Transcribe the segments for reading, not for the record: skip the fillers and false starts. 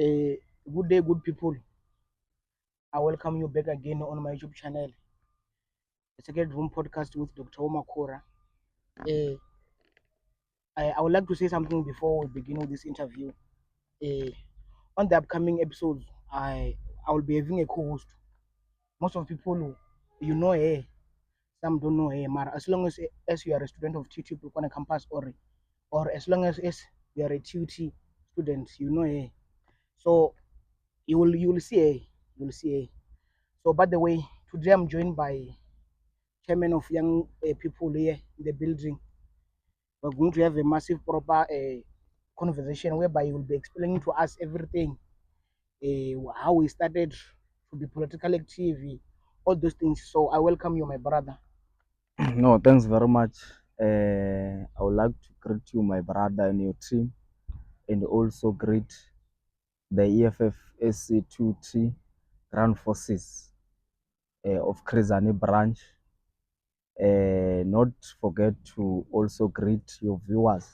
Good day, good people. I welcome you back again on my YouTube channel. The Second Room Podcast with Dr. Omakora. Uh, I would like to say something before we begin with this interview. Uh, on the upcoming episodes, I will be having a co-host. Most of people, you know her, some don't know her. But as long as you are a student of TT Pukwana campus or as long as you are a TUT student, you know her. So you will see her. You will see her. So by the way, today I'm joined by chairman of young people here in the building. We're going to have a massive proper conversation whereby he will be explaining to us everything, how we started to be politically active, all those things. So I welcome you, my brother. No, thanks very much. I would like to greet you, my brother, and your team, and also greet the EFFSC 2T Ground Forces of Krizani branch. Not forget to also greet your viewers.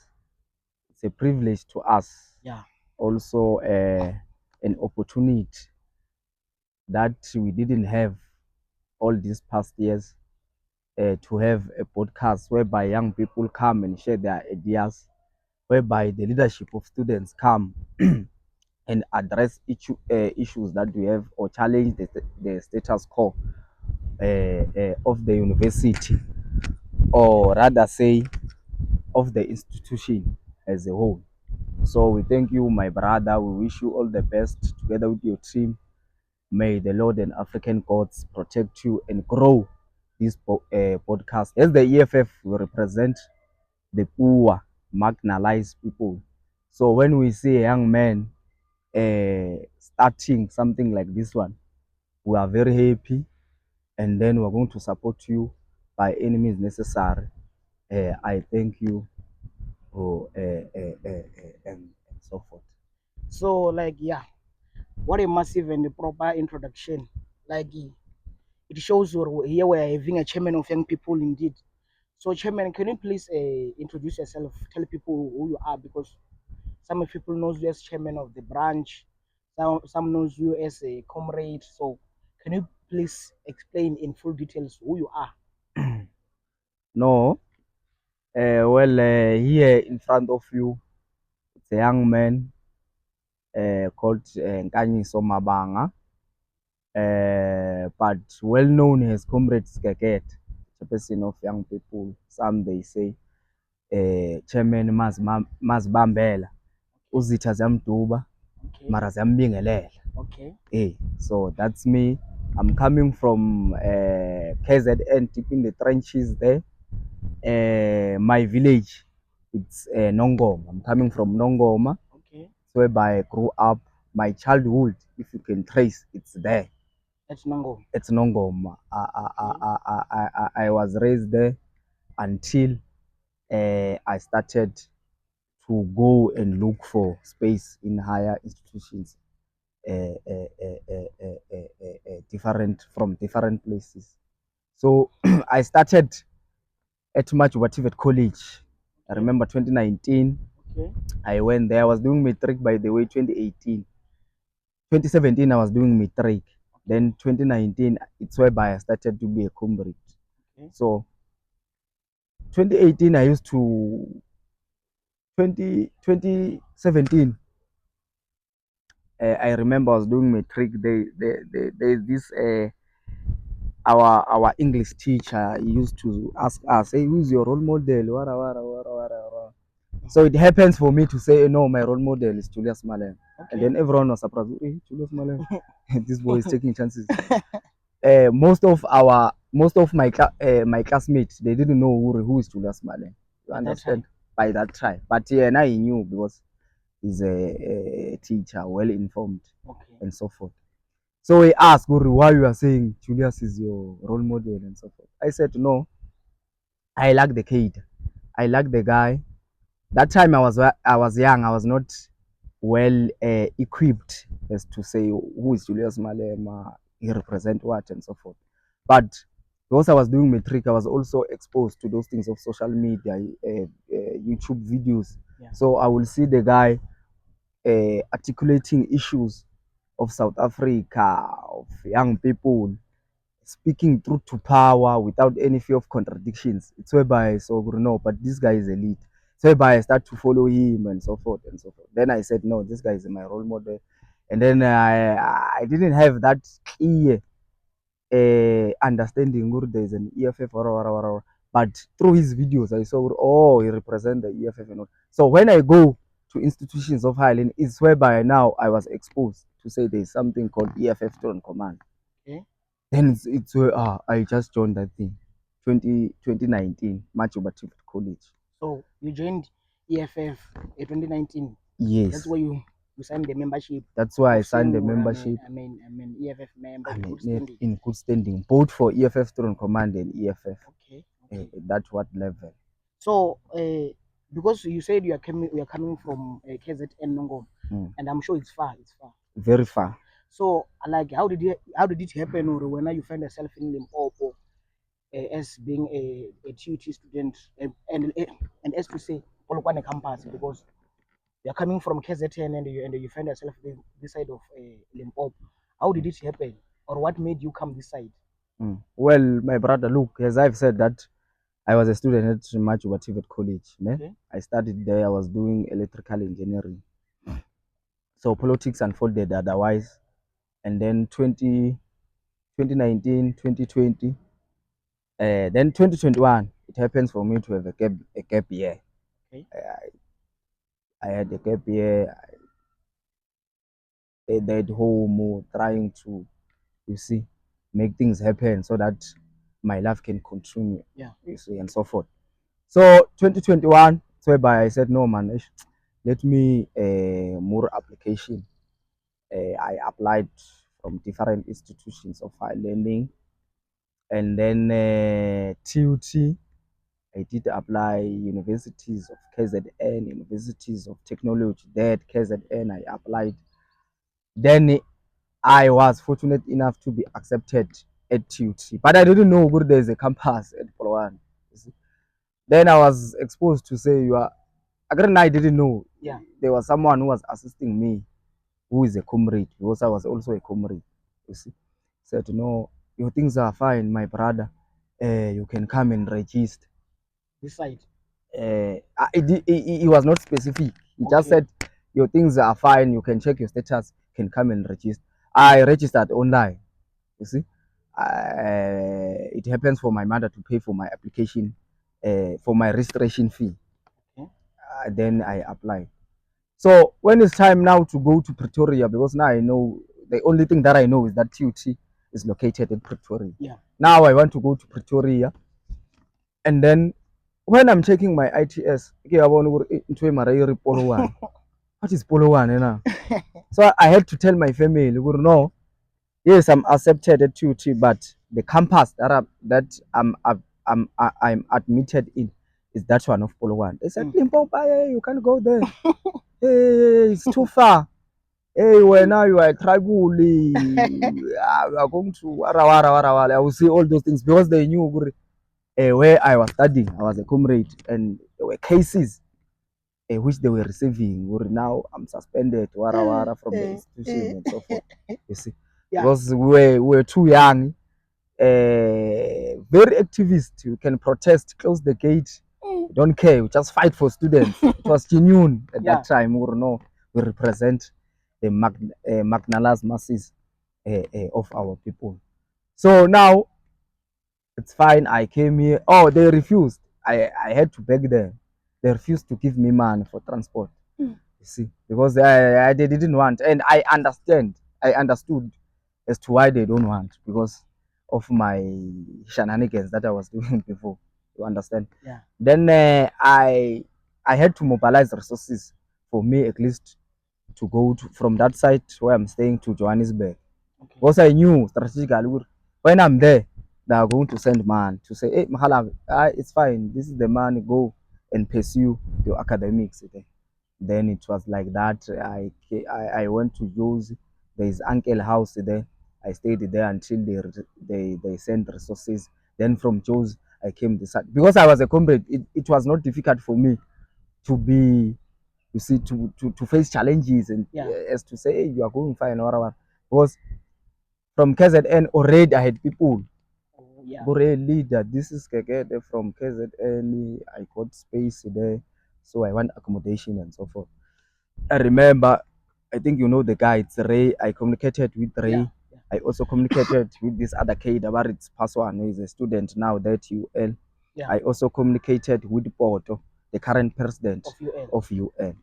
It's a privilege to us. Yeah. Also, an opportunity that we didn't have all these past years to have a podcast whereby young people come and share their ideas, whereby the leadership of students come and address issues that we have or challenge the status quo of the university, or rather say of the institution as a whole. So we thank you, my brother. We wish you all the best together with your team. May the Lord and African gods protect you and grow this podcast. As the EFF, we represent the poor, marginalized people. So when we see a young man starting something like this one, we are very happy, and then we're going to support you by any means necessary. I thank you for and so forth. So like yeah, what a massive and proper introduction. Like it shows here we are having a chairman of young people indeed. So chairman, can you please introduce yourself? Tell people who you are because some people knows you as chairman of the branch, some knows you as a comrade. So can you please explain in full details who you are? No, here in front of you, it's a young man called Nkanyiso Mabanga, but well known as Comrade Sgegede, a person of young people. Some they say chairman mazibambela uzitha ziyamduba Okay. mara ziyambingelela. Okay. So that's me. I'm coming from KZN, deep in the trenches there. My village, it's Nongoma. I'm coming from Nongoma. Okay. Whereby I grew up. My childhood, if you can trace, it's there. That's Nongo. It's Nongoma. Okay. I was raised there until I started to go and look for space in higher institutions, different from different places. So I started at Machuwativet College. I remember 2019. Okay. I went there. I was doing matric, by the way. 2018, 2017, I was doing matric. Then 2019, it's whereby I started to be a comrade. Okay. So 2018, I used to 2017. I remember I was doing matric. There's this our English teacher. He used to ask us, "Hey, who's your role model?" Wara, wara, wara, wara, wara. So it happens for me to say, no, my role model is Julius Malem. Okay. And then everyone was surprised, hey, Julius Malem, this boy is taking chances. Most of my classmates, they didn't know who is Julius Malem. You understand? By that time. But yeah, now he knew because he's a teacher, well informed, and so forth. So he asked, Guru, why you are saying Julius is your role model and so forth. I said, no, I like the kid. I like the guy. That time I was young. I was not well equipped as to say who is Julius Malema, he represent what and so forth. But because I was doing matric, I was also exposed to those things of social media, YouTube videos. Yeah. So I will see the guy articulating issues of South Africa, of young people, speaking truth to power without any fear of contradictions. It's whereby I saw, no, but this guy is elite. It's whereby I start to follow him and so forth and so forth. Then I said, no, this guy is my role model. And then I didn't have that clear understanding there's an EFF or but through his videos I saw oh he represents the EFF and all. So when I go to institutions of Highland, it's whereby now I was exposed to say there's something called EFF Strong Command. Okay. Then it's where I just joined that thing 2019 Majuba College. So you joined EFF in 2019. Yes, that's where you signed the membership. That's why I signed the membership. I mean EFF member in good standing. In good standing, both for EFF Strong Command and EFF. Okay. That's what level. So because you said you are coming from KZN Nongo, and I'm sure it's far. Very far. So like how did it happen, or when you find yourself in Limpopo as being a TUT student and as to say Polokwane campus, because you're coming from KZN and you find yourself this side of Limpopo. How did it happen, or what made you come this side? Well, my brother, look, as I've said that I was a student at Majuba College. Okay. I studied there. I was doing electrical engineering. So politics unfolded otherwise. And then 2019, 2020, then 2021, it happens for me to have a gap year. Okay. I had a gap year. I stayed home trying to, you see, make things happen so that my life can continue. Yeah. You see, and so forth. So 2021, so whereby I said, no man, let me more application. I applied from different institutions of higher learning, and then TUT. I did apply universities of KZN, universities of technology there at KZN. I applied. Then I was fortunate enough to be accepted at TUT, but I didn't know where there's a campus at Polokwane. Then I was exposed to say you are. Again, I didn't know. Yeah. There was someone who was assisting me, who is a comrade, because I was also a comrade. You see, said, no, your things are fine, my brother. You can come and register. This side. He was not specific. He just said, your things are fine. You can check your status. Can come and register. I registered online. You see, it happens for my mother to pay for my application, for my registration fee. Then I applied. So when it's time now to go to Pretoria, because now I know the only thing that I know is that TUT is located in Pretoria. Yeah. Now I want to go to Pretoria, and then when I'm checking my ITS, okay, I want to into my Polo One. What is Polo One now? So I had to tell my family, no, yes, I'm accepted at TUT, but the campus that I'm admitted in is that one of Polo One. They said, Limpopo, hey, you can't go there. Hey, it's too far. Hey, when now you are tribal, you are going to Wara. I will say all those things because they knew where I was studying. I was a comrade, and there were cases which they were receiving. Now I'm suspended, Wara from the institution and so forth. You see, because we were too young, very activist. You can protest, close the gate. Don't care. We just fight for students. It was genuine at that time. We represent the marginalized masses of our people. So now it's fine. I came here. Oh, they refused. I had to beg them. They refused to give me money for transport. You see, because they didn't want, and I understand. I understood as to why they don't want, because of my shenanigans that I was doing before. You understand? Yeah. Then I had to mobilize resources for me at least to go from that side where I'm staying to Johannesburg. Okay. Because I knew strategically when I'm there, they are going to send man to say, hey, Mahala, it's fine. This is the man. Go and pursue your academics. Then it was like that. I went to Joe's. There is Uncle House there. I stayed there until they sent resources. Then from Joe's, I came this side. Because I was a comrade, it was not difficult for me to be You see, to face challenges and as to say, hey, you are going fine or whatever. Because from KZN already I had people. Leader, this is Sgegede from KZN. I got space there, so I want accommodation and so forth. I remember, I think you know the guy, it's Ray. I communicated with Ray. I also communicated with this other kid about its Paswan, who is a student now there at UL. I also communicated with Poto, the current president of UL.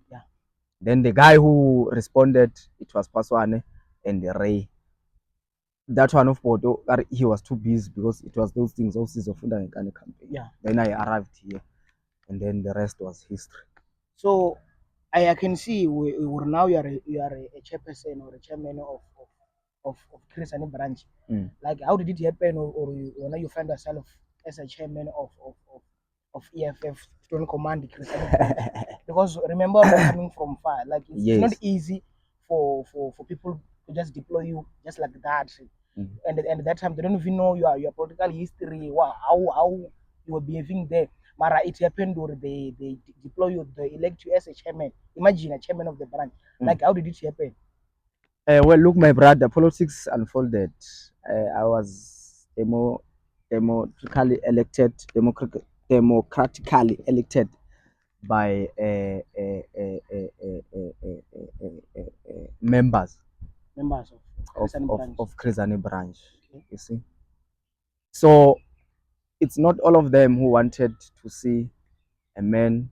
Then the guy who responded, it was Paswane and Ray. That one of Poto, he was too busy because it was those things, of Nkanyiso campaign. Then I arrived here, and then the rest was history. So I can see now you are a chairperson or a chairman of Christian branch. Like, how did it happen, or now you find yourself as a chairman of EFF Student Command Christian branch? Because remember, we're coming from far. Like, it's not easy for people to just deploy you just like that. And at that time, they don't even know your political history, how you were behaving there. Mara, it happened, or they deploy you, they elect you as a chairman. Imagine a chairman of the branch. Like, how did it happen? Well, look, my brother, politics unfolded. I was democratically elected by members of Christian branch. You see, so it's not all of them who wanted to see a man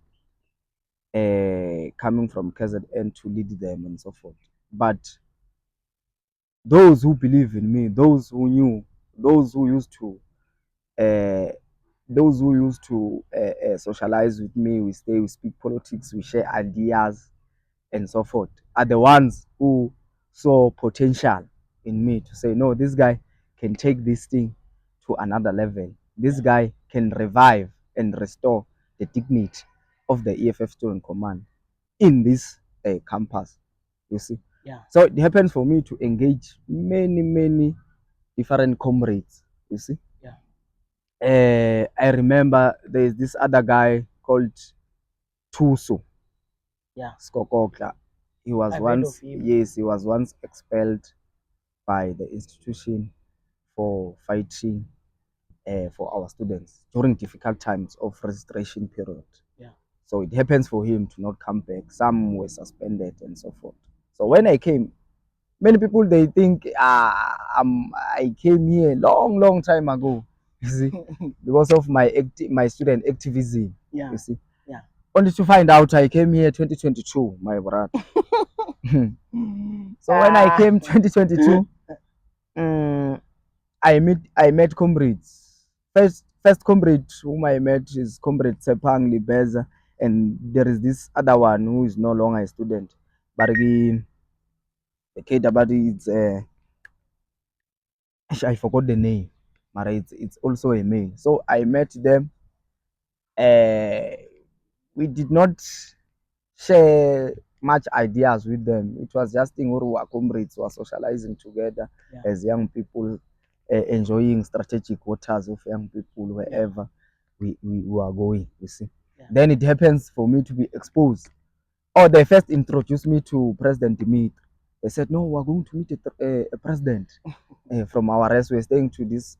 coming from KZN to lead them and so forth, but those who believe in me, those who knew, those who used to socialize with me, we stay, we speak politics, we share ideas and so forth, are the ones who saw potential in me to say, no, this guy can take this thing to another level. This guy can revive and restore the dignity of the EFF Student Command in this campus, you see. So it happens for me to engage many different comrades, you see. I remember there's this other guy called Tuso. Skokokla. He was he was once expelled by the institution for fighting for our students during difficult times of registration period. So it happens for him to not come back. Some were suspended and so forth. So when I came, many people, they think I came here long time ago, you see, because of my student activism, you see. Only to find out I came here 2022, my brother. So when I came 2022, I met comrades. First comrade whom I met is Comrade Sepang Libeza, and there is this other one who is no longer a student. But the kid about it's I forgot the name, but it's also a male. So I met them. We did not share much ideas with them. It was just thing where our comrades were socializing together as young people, enjoying strategic waters of young people wherever we are going, you see. Then it happens for me to be exposed. Oh, they first introduced me to President Dimit. They said, no, we're going to meet a president from our rest. We're staying to this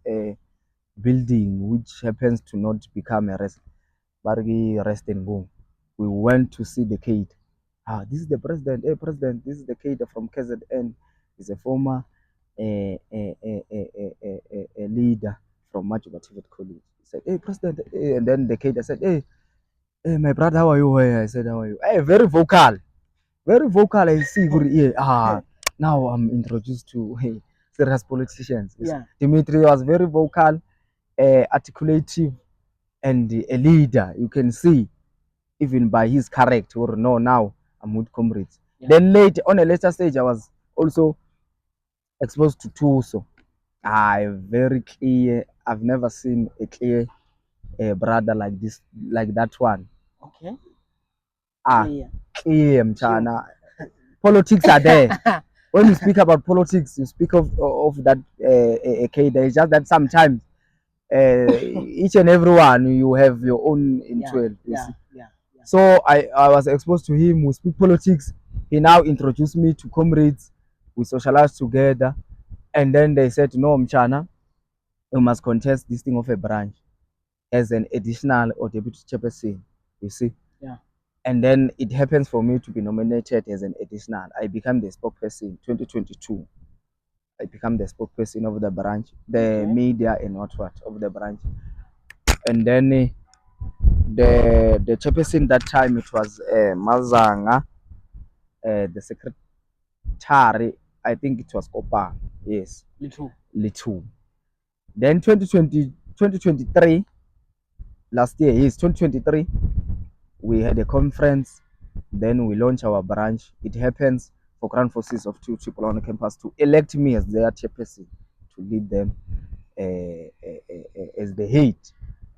building, which happens to not become a rest. Bargi rest and go. We went to see the kid. This is the president. Hey, president, this is the kid from KZN. He's a former leader from Majuba College. He said, hey, president. And then the kid said, hey, my brother, how are you? I said, how are you? Hey, very vocal. Very vocal. I see. Now I'm introduced to serious politicians. Dimitri was very vocal, articulative, and a leader. You can see even by his character, or no, now I'm with comrades. Then on a later stage, I was also exposed to Tuso. Very clear. I've never seen a clear brother like this, like that one. Clear, mchana. Politics are there. When you speak about politics, you speak of that case. It's just that sometimes each and every one, you have your own interest. So I was exposed to him. We speak politics. He now introduced me to comrades. We socialized together. And then they said, no, Mchana, you must contest this thing of a branch as an additional or deputy chairperson, you see. Yeah. And then it happens for me to be nominated as an additional. I become the spokesperson 2022. I become the spokesperson of the branch, the media and what of the branch. And then the chairperson that time, it was Mabanga, the secretary, I think it was Kopa, yes. Little. Then 2023, last year, yes, 2023, we had a conference. Then we launched our branch. It happens for Grand Forces of 25Campaign campus to elect me as their chairperson to lead them as the head.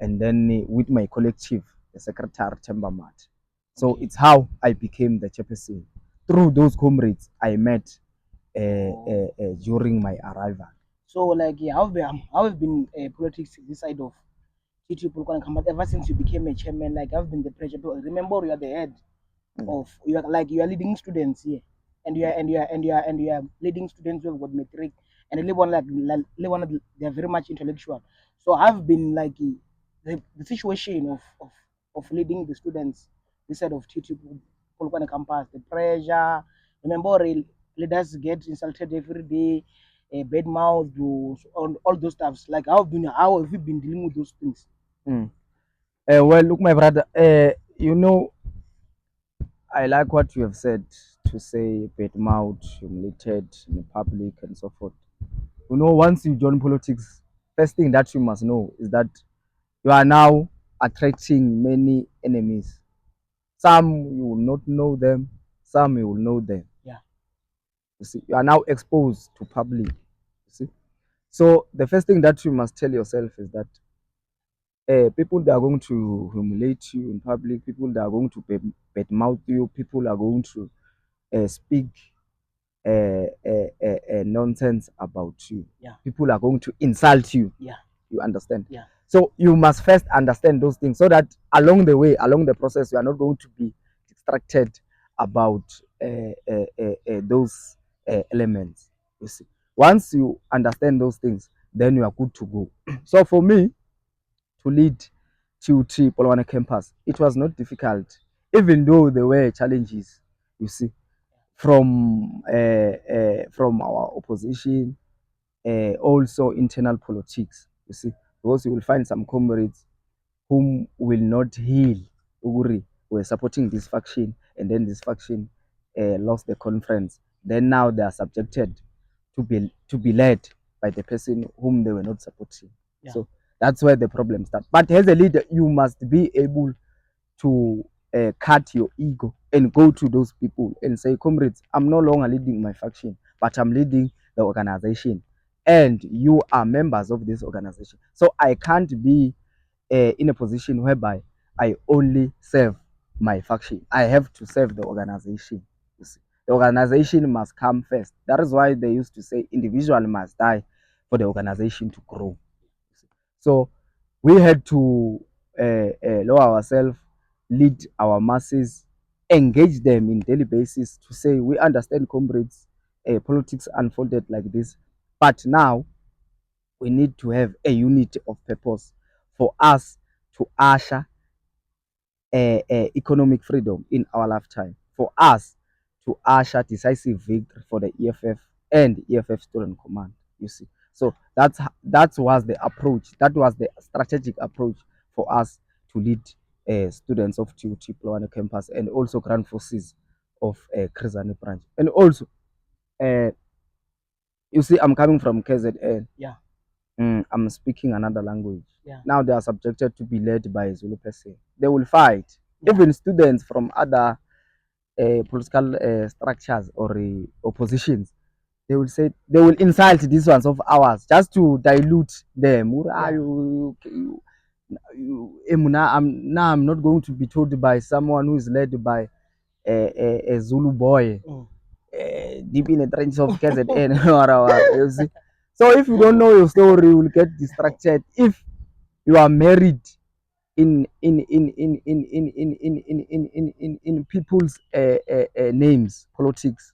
And then with my collective, the secretary, Chambermat. So it's how I became the chairperson. Through those comrades I met during my arrival. So, like, how have been politics this side of TT Polokwane campus ever since you became a chairman? Like, I've been the pressure to remember you are the head of, you are leading students here, and you are leading students who have got matric, and they're very much intellectual. So I've been like the situation of leading the students this side of TT Polokwane campus, the pressure. Remember, leaders get insulted every day, bad mouth, all those stuffs. Like, how have you been dealing with those things? Well, look, my brother, you know, I like what you have said, to say bad mouth, humiliated in the public, and so forth. You know, once you join politics, first thing that you must know is that you are now attracting many enemies. Some you will not know them, some you will know them. Yeah. You see, you are now exposed to public. You see, so the first thing that you must tell yourself is that people that are going to humiliate you in public, people that are going to badmouth you, people are going to speak nonsense about you. Yeah. People are going to insult you. Yeah. You understand? Yeah. So you must first understand those things so that along the way, along the process, you are not going to be distracted about those elements. You see, once you understand those things, then you are good to go. So for me to lead TUT Polokwane campus, it was not difficult, even though there were challenges. You see, from our opposition, also internal politics. You see, because you will find some comrades whom will not heal Uguri were supporting this faction, and then this faction lost the conference. Then now they are subjected to be led by the person whom they were not supporting. Yeah. So that's where the problem starts. But as a leader, you must be able to cut your ego and go to those people and say, comrades, I'm no longer leading my faction, but I'm leading the organization, and you are members of this organization. So I can't be in a position whereby I only serve my faction. I have to serve the organization. You see, the organization must come first. That is why they used to say individual must die for the organization to grow. So we had to lower ourselves, lead our masses, engage them in daily basis to say we understand, comrades, politics unfolded like this, but now we need to have a unity of purpose for us to usher economic freedom in our lifetime, for us to usher decisive victory for the EFF and EFF Student Command. You see, so that was the approach. That was the strategic approach for us to lead students of TUT Polokwane campus and also Grand Forces of Krizane branch. And also, you see, I'm coming from KZN. Yeah. I'm speaking another language. Yeah. Now they are subjected to be led by a Zulu person. They will fight. Yeah. Even students from other political structures or oppositions, they will say, they will insult these ones of ours just to dilute them. I'm not going to be told by someone who is led by a Zulu boy. Deep in the trenches of KZN. You see? So if you don't know your story, you will get distracted. If you are married in people's names, politics,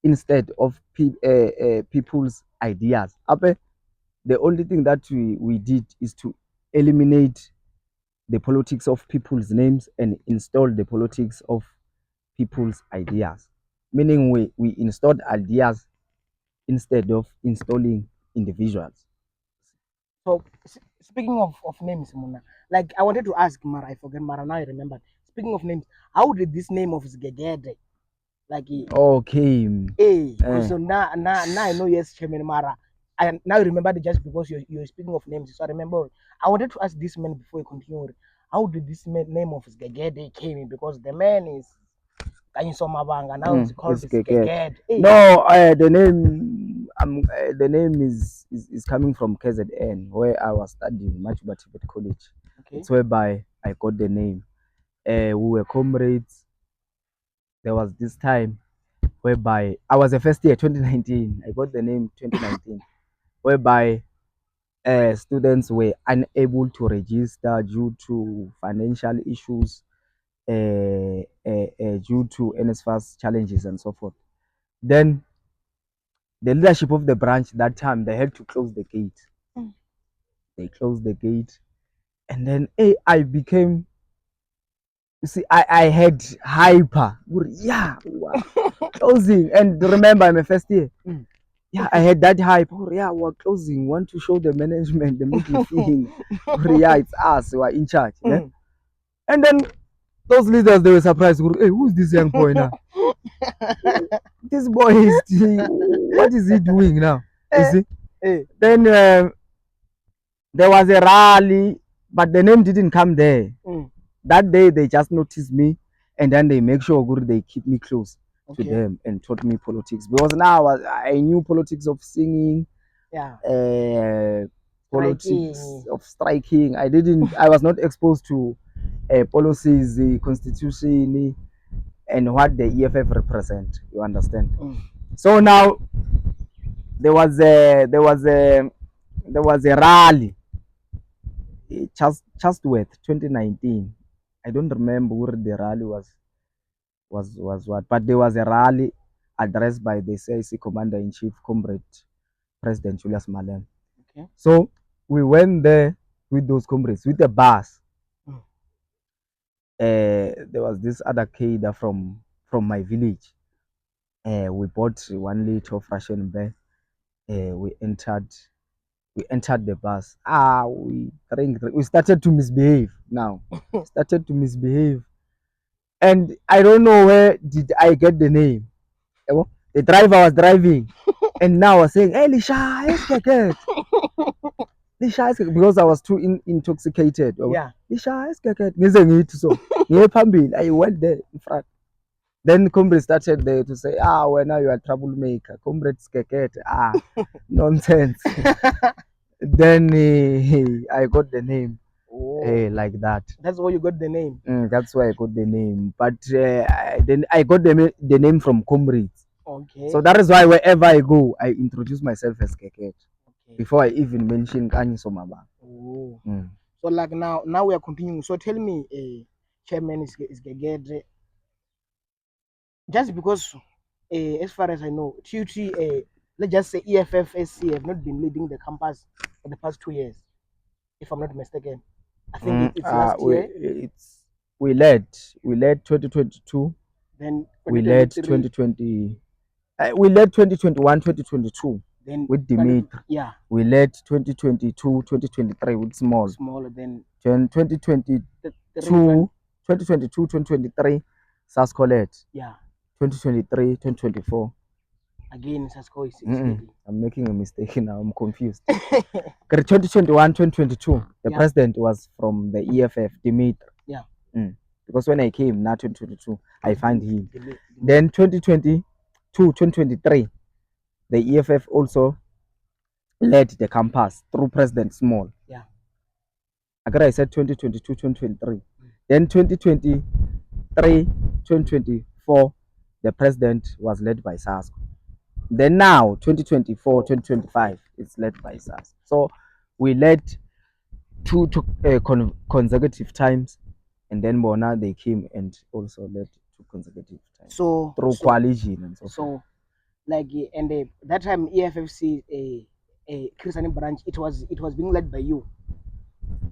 instead of people's ideas. The only thing that we did is to eliminate the politics of people's names and install the politics of people's ideas. Meaning we installed ideas instead of installing individuals. So speaking of names, Muna, like I wanted to ask Mara, I forget Mara, now I remember. Speaking of names, how did this name of Sgegede, like Okay. so now I know, yes, Chairman Mara. I now remember it just because you're speaking of names. So I remember I wanted to ask this man before you continue. How did this name of Sgegede came in? Because the man is Nkanyiso Mabanga, now it's called Sgegede. No, the name is coming from KZN, where I was studying Machuba Tibet College. Okay. It's whereby I got the name. We were comrades. There was this time whereby I was a first year, 2019. I got the name 2019, whereby students were unable to register due to financial issues, due to NSFAS challenges and so forth. Then the leadership of the branch that time, they had to close the gate. They closed the gate, and then I became, you see, I had hyper. Yeah, wow. Closing. And remember, I'm a first year. Yeah, I had that hype. Yeah, we're closing. Want to show the management, the middle thing. Yeah, it's us. We're in charge. Yeah? And then those leaders, they were surprised. Hey, who's this young boy now? This boy is, what is he doing now? You see? Then there was a rally, but the name didn't come there. That day, they just noticed me, and then they make sure they keep me close to them and taught me politics. Because now I knew politics of singing, politics of striking. I was not exposed to policies, the constitution, and what the EFF represent. You understand? So now there was a rally, Chastworth 2019. I don't remember where the rally was what, but there was a rally addressed by the SRC Commander-in-Chief, Comrade President Julius Malema. Okay. So we went there with those comrades with a bus. There was this other cadre from my village. We bought 1 liter of ration beer. We entered the bus. We started to misbehave now. Started to misbehave. And I don't know where did I get the name. The driver was driving and now was saying, hey, Lisha, Sgegede. Lisha, because I was too intoxicated. Yeah. Lisha, Sgegede. So, I went there in front. Then comrade started there to say, well, now you are a troublemaker. Comrade Sgegede. Nonsense. Then I got the name. Like that. That's why you got the name. That's why I got the name. But then I got the name from comrades. Okay. So that is why wherever I go, I introduce myself as Sgegede. Before I even mention Nkanyiso Mabanga. Oh. So like now we are continuing. So tell me, Chairman is Sgegede. Just because, as far as I know, let's just say EFFSC have not been leading the campus for the past 2 years, if I'm not mistaken. I think it's last year. We led 2022. Then we led 2020. We led 2021, 2022. Then with Dimitri. Yeah. We led 2022, 2023 with Small. Then 2022, 2023, Sasco led. Yeah. 2023, 2024. Again, Sasco is. I'm making a mistake now. I'm confused. 2021, 2022. The president was from the EFF, Dimitri. Yeah. Because when I came, now 2022, I find him. Then 2022, 2023, the EFF also led the campus through President Small. Yeah. I said 2022, 2023. Then 2023, 2024, the president was led by SASCO. Then now, 2024, 2025, it's led by SASCO. So we led two consecutive times, and then Bona they came and also led two consecutive times So through coalition and so forth. So like and that time EFFC Christian branch, it was being led by you,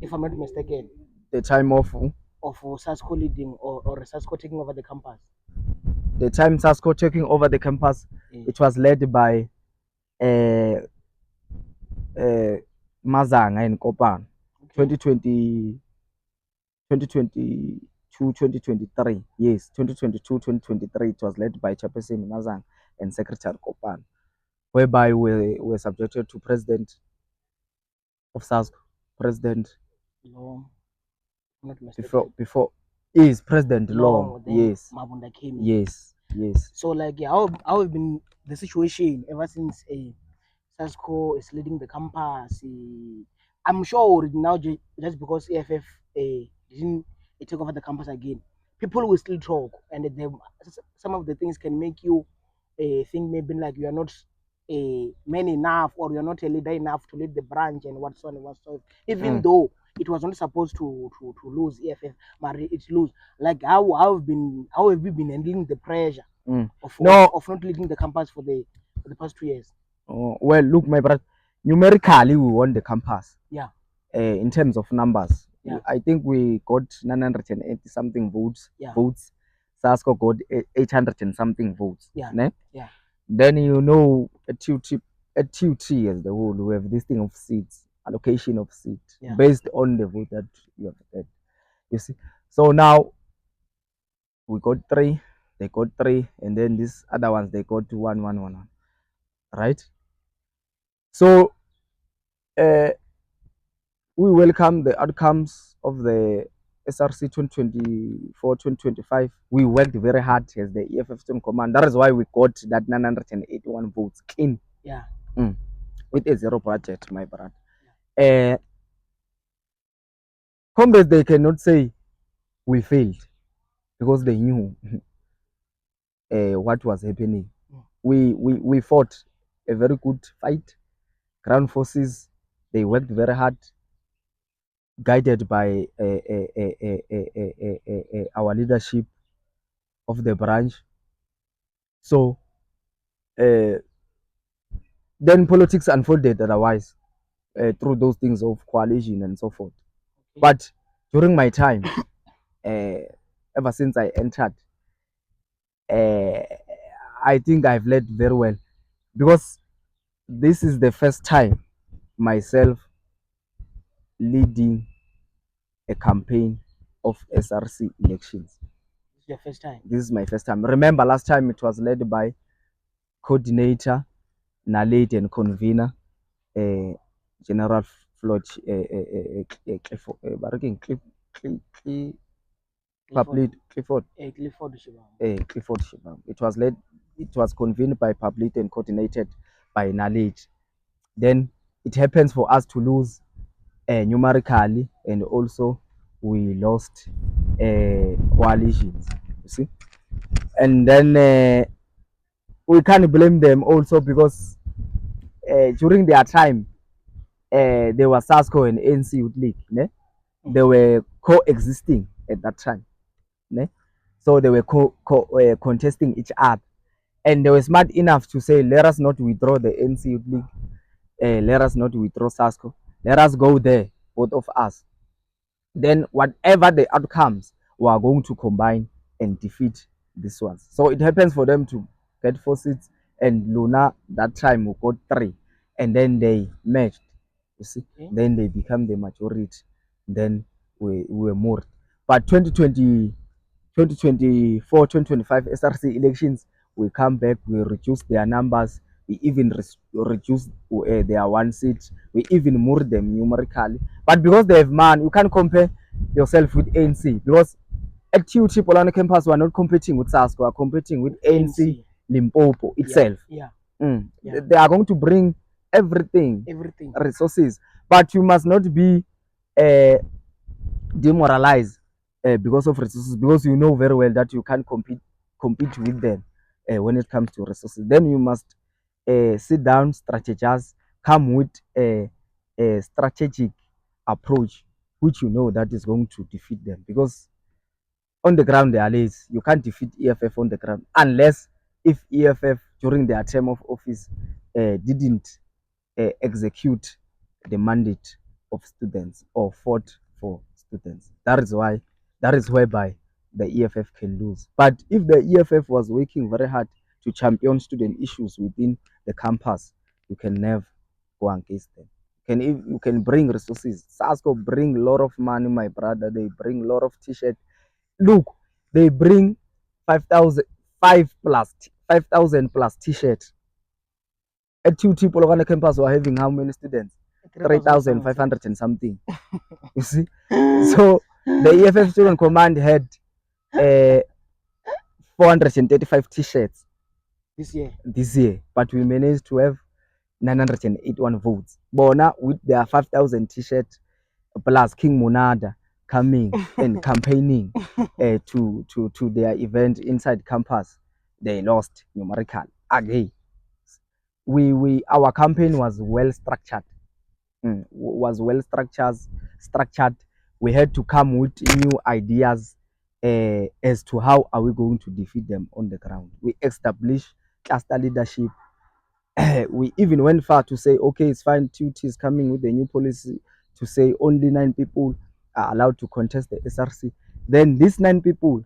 if I'm not mistaken, The time of SASCO leading or SASCO taking over the campus. the time SASCO taking over the campus, it was led by Mabanga in Kopan. 2020 2022 2023, yes, 2022 2023, it was led by Chairperson Mabanga and Secretary Kopan, whereby we were subjected to President of SASCO, President Long, not mistaken. before is President Long, yes, Mabunda came in. yes. So like how have been the situation ever since SASCO is leading the campus? I'm sure now just because EFF didn't take over the campus again, people will still talk, and some of the things can make you think maybe like you are not a man enough, or you're not a leader enough to lead the branch and whatsoever, even though it was not supposed to lose EFF, but it lose. Like how have you been handling the pressure of not leading the campus for the past 2 years? Well, look, my brother, numerically we won the campus. Yeah. In terms of numbers, yeah. I think we got 980 something votes. Yeah. Votes. SASCO got 800 and something votes. Yeah. Ne? Yeah. Then you know at TUT as the whole, we have this thing of seats, allocation of seats based on the vote that you have had. You see, so now we got 3, they got 3, and then these other ones they got 1, right? So we welcome the outcomes of the SRC 2024-2025. We worked very hard as the EFFSC command. That is why we got that 981 votes clean. Yeah. With a zero budget, my brother. Comrades, they cannot say we failed because they knew what was happening. We fought a very good fight. Ground forces, they worked very hard, guided by our leadership of the branch. So then politics unfolded otherwise through those things of coalition and so forth. But during my time, ever since I entered, I think I've led very well, because this is the first time myself leading a campaign of SRC elections. It's your first time? This is my first time. Remember, last time it was led by coordinator, narrate and convener, General Floyd Clifford. Clifford Shibam. It was convened by public and coordinated by knowledge. Then it happens for us to lose numerically, and also we lost coalitions. You see, and then we can't blame them also, because during their time, there was SASCO and ANC Youth League. Ne? They were coexisting at that time. Ne? So they were contesting each other. And they were smart enough to say, let us not withdraw the ANC Youth League, let us not withdraw SASCO, let us go there, both of us. Then whatever the outcomes, we are going to combine and defeat these ones. So it happens for them to get 4 seats, and Luna that time we got 3, and then they merged. You see, then they become the majority. Then we were more. But 2024, 2025 SRC elections, we come back, we reduce their numbers, we even reduce their 1 seat, we even more them numerically. But because they have man, you can't compare yourself with ANC, because at TUT Polano campus, we are not competing with SASCO, we are competing with ANC Limpopo itself. They are going to bring everything, resources, but you must not be demoralized because of resources, because you know very well that you can't compete with them when it comes to resources. Then you must sit down, strategize, come with a strategic approach which you know that is going to defeat them, because on the ground they are lazy. You can't defeat EFF on the ground unless if EFF during their term of office didn't execute the mandate of students or fought for students. That is whereby the EFF can lose. But if the EFF was working very hard to champion student issues within the campus, you can never go against them. You can bring resources. SASCO bring a lot of money, my brother. They bring a lot of t-shirts. Look, they bring 5,000 5,000 plus t-shirts. At TUT Polokwane campus were having how many students? 3,500 and something. You see? So the EFF Student Command had 435 t-shirts this year, but we managed to have 981 votes. Bona with their 5,000 t-shirts plus King Monada coming and campaigning to their event inside campus, they lost numerically again. Our campaign was well structured. Structured. We had to come with new ideas as to how are we going to defeat them on the ground. We established cluster leadership. We even went far to say, okay, it's fine, TUT is coming with the new policy to say only 9 people are allowed to contest the SRC. Then these 9 people,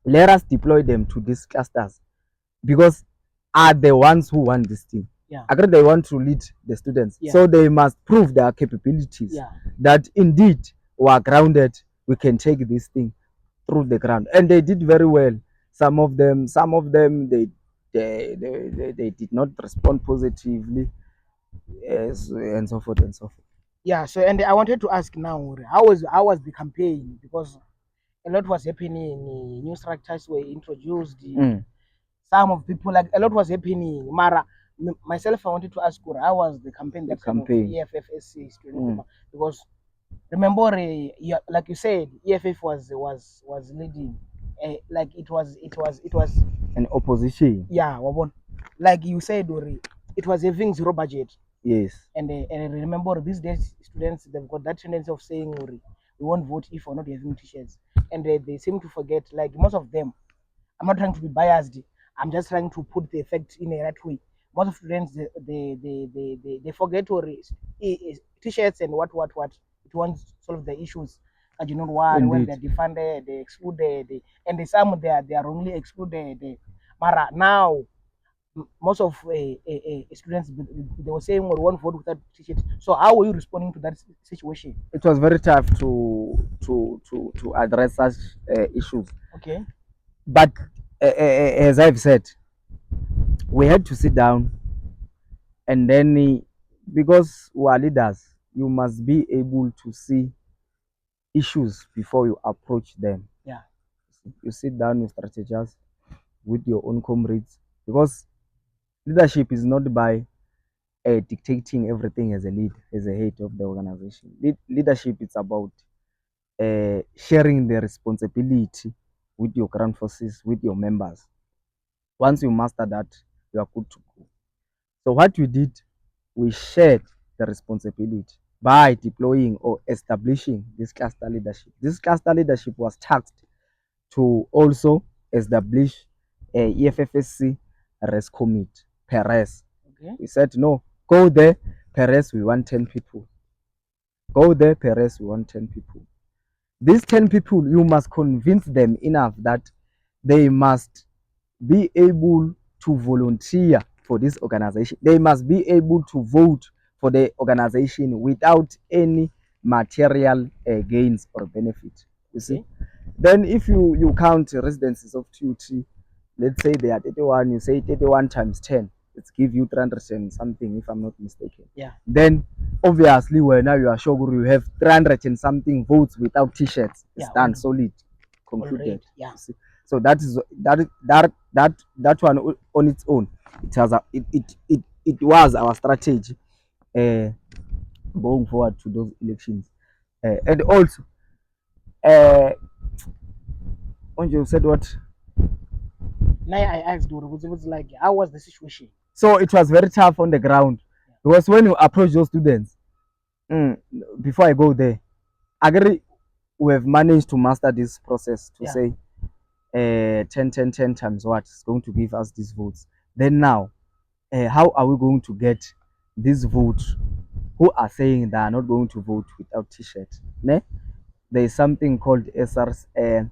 let us deploy them to these clusters, because are the ones who want this thing. Agree, they want to lead the students. So they must prove their capabilities, that indeed we are grounded, we can take this thing through the ground. And they did very well. Some of them they did not respond positively, and so forth and so forth. Yeah, so and I wanted to ask now, how was the campaign? Because a lot was happening, new structures were introduced, some of people, like a lot was happening. Mara, myself, I wanted to ask her, how was the campaign that campaign of EFFSC student? Because remember, like you said, EFF was leading, like it was an opposition. Yeah, like you said, it was having zero budget. Yes. And remember, these days students, they've got that tendency of saying, we won't vote if we're not having t-shirts, and they seem to forget, like most of them. I'm not trying to be biased. I'm just trying to put the effect in a right way. Most of students, they forget to t-shirts and what. It won't solve the issues. And you know what? When they're defunded, they excluded, and some they are wrongly excluded. Mara, now most of students, they were saying, we won't vote without t-shirts. So how were you responding to that situation? It was very tough to address such issues. Okay. But as I've said, we had to sit down, and then because we are leaders, you must be able to see issues before you approach them. Yeah. You sit down, you strategize with your own comrades, because leadership is not by dictating everything as a head of the organization. Leadership is about sharing the responsibility with your ground forces, with your members. Once you master that, you are good to go. So what we did, we shared the responsibility by deploying or establishing this cluster leadership. This cluster leadership was tasked to also establish a EFFSC RES committee, PERES. Okay. We said, no, go there, PERES, we want 10 people. Go there, PERES, we want 10 people. These 10 people, you must convince them enough that they must be able to volunteer for this organization. They must be able to vote for the organization without any material gains or benefit. You see? Okay. Then if you count residences of TUT, let's say they are 31, you say 31 times 10, it's give you 300 and something, if I'm not mistaken. Yeah. Then obviously when now you are sure you have 300 and something votes without t-shirts. It's done, solid, concluded. Already, yeah. So that one on its own, it was our strategy going forward to those elections. And also, you said what? Now I asked, it was like, how was the situation? So it was very tough on the ground, because when you approach those students, Before I go there, agree we have managed to master this process to say 10 times what is going to give us these votes. Then now, how are we going to get these votes who are saying they are not going to vote without t-shirt? Ne? There is something called SRC,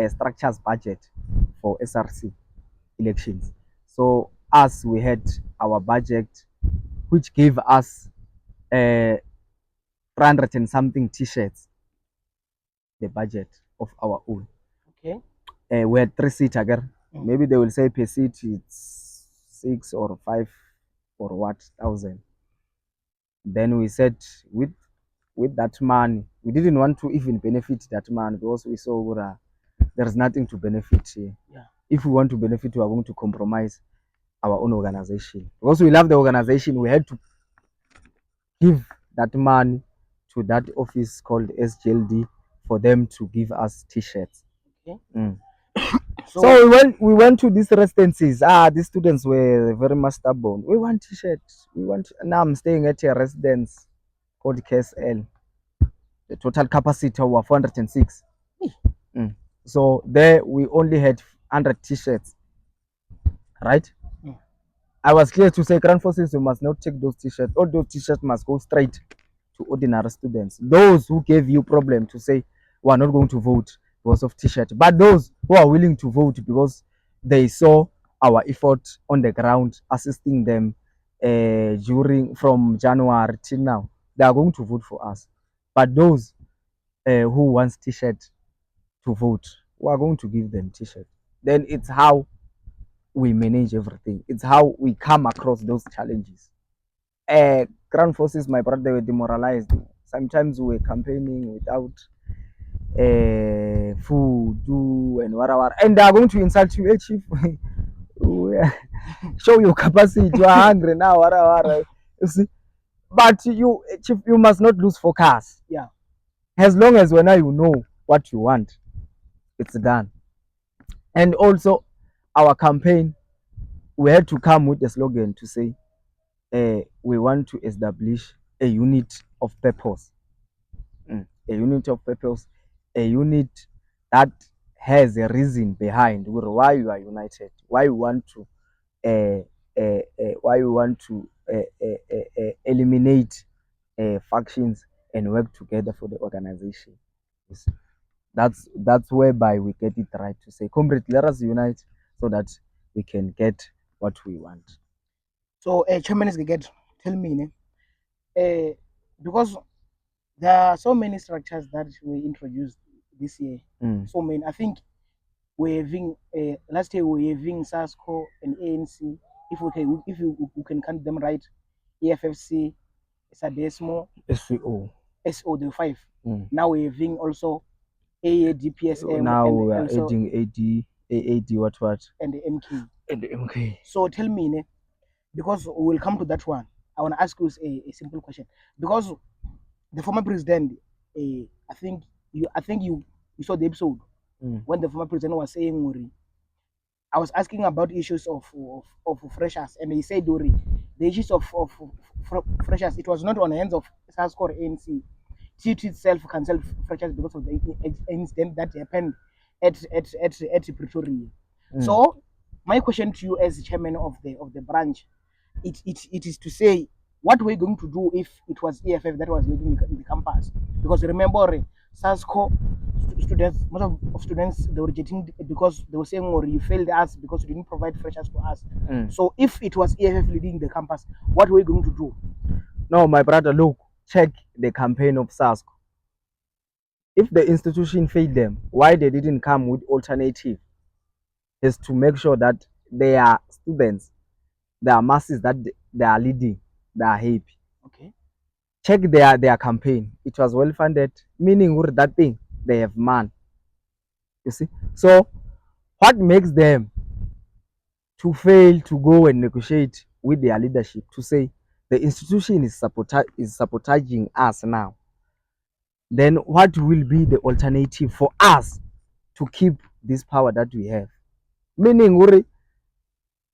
structures budget for SRC elections. So as we had our budget, which gave us 300 and something t-shirts, the budget of our own. Okay. We had 3 seats again. Maybe they will say per seat it's 6 or 5 or what thousand. Then we said with that money, we didn't want to even benefit that money because we saw there's nothing to benefit here. Yeah. If we want to benefit, we are going to compromise our own organization. Because we love the organization, we had to give that money to that office called SGLD for them to give us t-shirts. Okay. So we went to these residences. These students were very much stubborn. We want t-shirts. Now I'm staying at a residence called KSL. The total capacity was 406. So there we only had 100 t-shirts. Right? I was clear to say Grand Forces, you must not take those t-shirts. All those t-shirts must go straight to ordinary students. Those who gave you problem to say we are not going to vote because of t-shirt, but those who are willing to vote because they saw our effort on the ground assisting them during from January till now, they are going to vote for us. But those who wants t-shirt to vote, we are going to give them t-shirt. Then it's how we manage everything. It's how we come across those challenges. Ground Forces, my brother, they were demoralized. Sometimes we were campaigning without food and whatever, and they are going to insult you, hey chief. Show your capacity. You are hungry now, whatever. You see, but you, chief, you must not lose focus. Yeah. As long as when you know what you want, it's done. And also, our campaign, we had to come with a slogan to say, we want to establish a unit of purpose. A unit of purpose, a unit that has a reason behind why you are united, why you want to eliminate factions and work together for the organization. That's whereby we get it right to say, comrade, let us unite so that we can get what we want. So, Chairman Sgegede, tell me, because there are so many structures that were introduced this year. So many. I think we're having last year we were having SASCO and ANC. If you can count them right, EFFC, SADESMO, SO the 5. Now we're having also AADPSM. Now and we are also adding AAD what and the MK. and the MK. So tell me, because we'll come to that one. I want to ask you a simple question, because the former president, I think you saw the episode when the former president was saying, I was asking about issues of freshers, and he said, the issues of freshers, it was not on the hands of SASCO or ANC. TT itself cancelled freshers because of the incident that happened at Pretoria. So my question to you as chairman of the branch, it is to say, what we're going to do if it was EFF that was leading the campus? Because remember, SASCO students, most of students, they were rejecting because they were saying, or you failed us because you didn't provide freshers to us. So if it was EFF leading the campus, what were we going to do? No, my brother, look, check the campaign of SASCO. If the institution failed them, why they didn't come with alternative is to make sure that their students, their masses that they are leading, they are happy. Okay. Check their campaign. It was well funded, meaning with that thing they have man. You see, so what makes them to fail to go and negotiate with their leadership to say the institution is sabotaging us now? Then what will be the alternative for us to keep this power that we have? Meaning,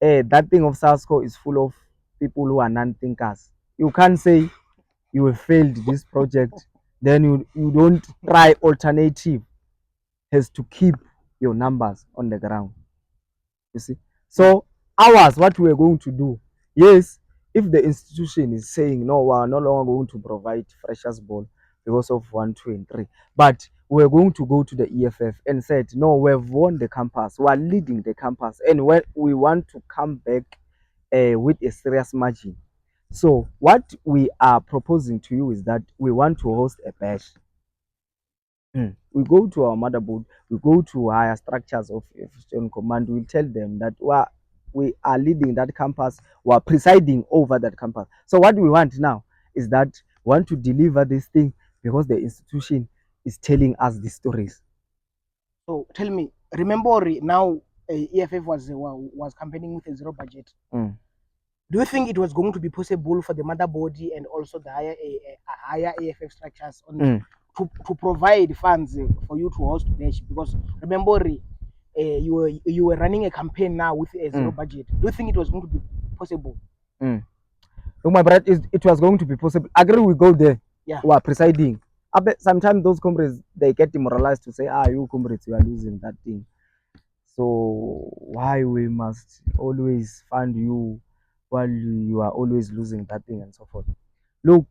that thing of SASCO is full of people who are non-thinkers. You can't say you have failed this project, then you don't try alternative, has to keep your numbers on the ground. You see? So ours, what we're going to do, yes, if the institution is saying no, we are no longer going to provide freshers ball because of 1, 2, and 3, but we're going to go to the EFF and said no, we've won the campus, we are leading the campus, and when we want to come back with a serious margin. So what we are proposing to you is that we want to host a bash. We go to our motherboard, we go to higher structures of efficient command, we tell them that we are leading that campus, we are presiding over that campus. So what we want now is that we want to deliver this thing because the institution is telling us the stories. So tell me, remember now EFF was campaigning with a zero budget. Do you think it was going to be possible for the mother body and also the higher AFF structures to provide funds for you to host Bash? Because remember, you were running a campaign now with a zero budget. Do you think it was going to be possible? Look, my brother, it was going to be possible. Agree, we go there. Yeah. We are presiding. I bet sometimes those comrades, they get demoralized to say, you comrades, you are losing that thing. So why we must always fund you while you are always losing that thing and so forth. Look,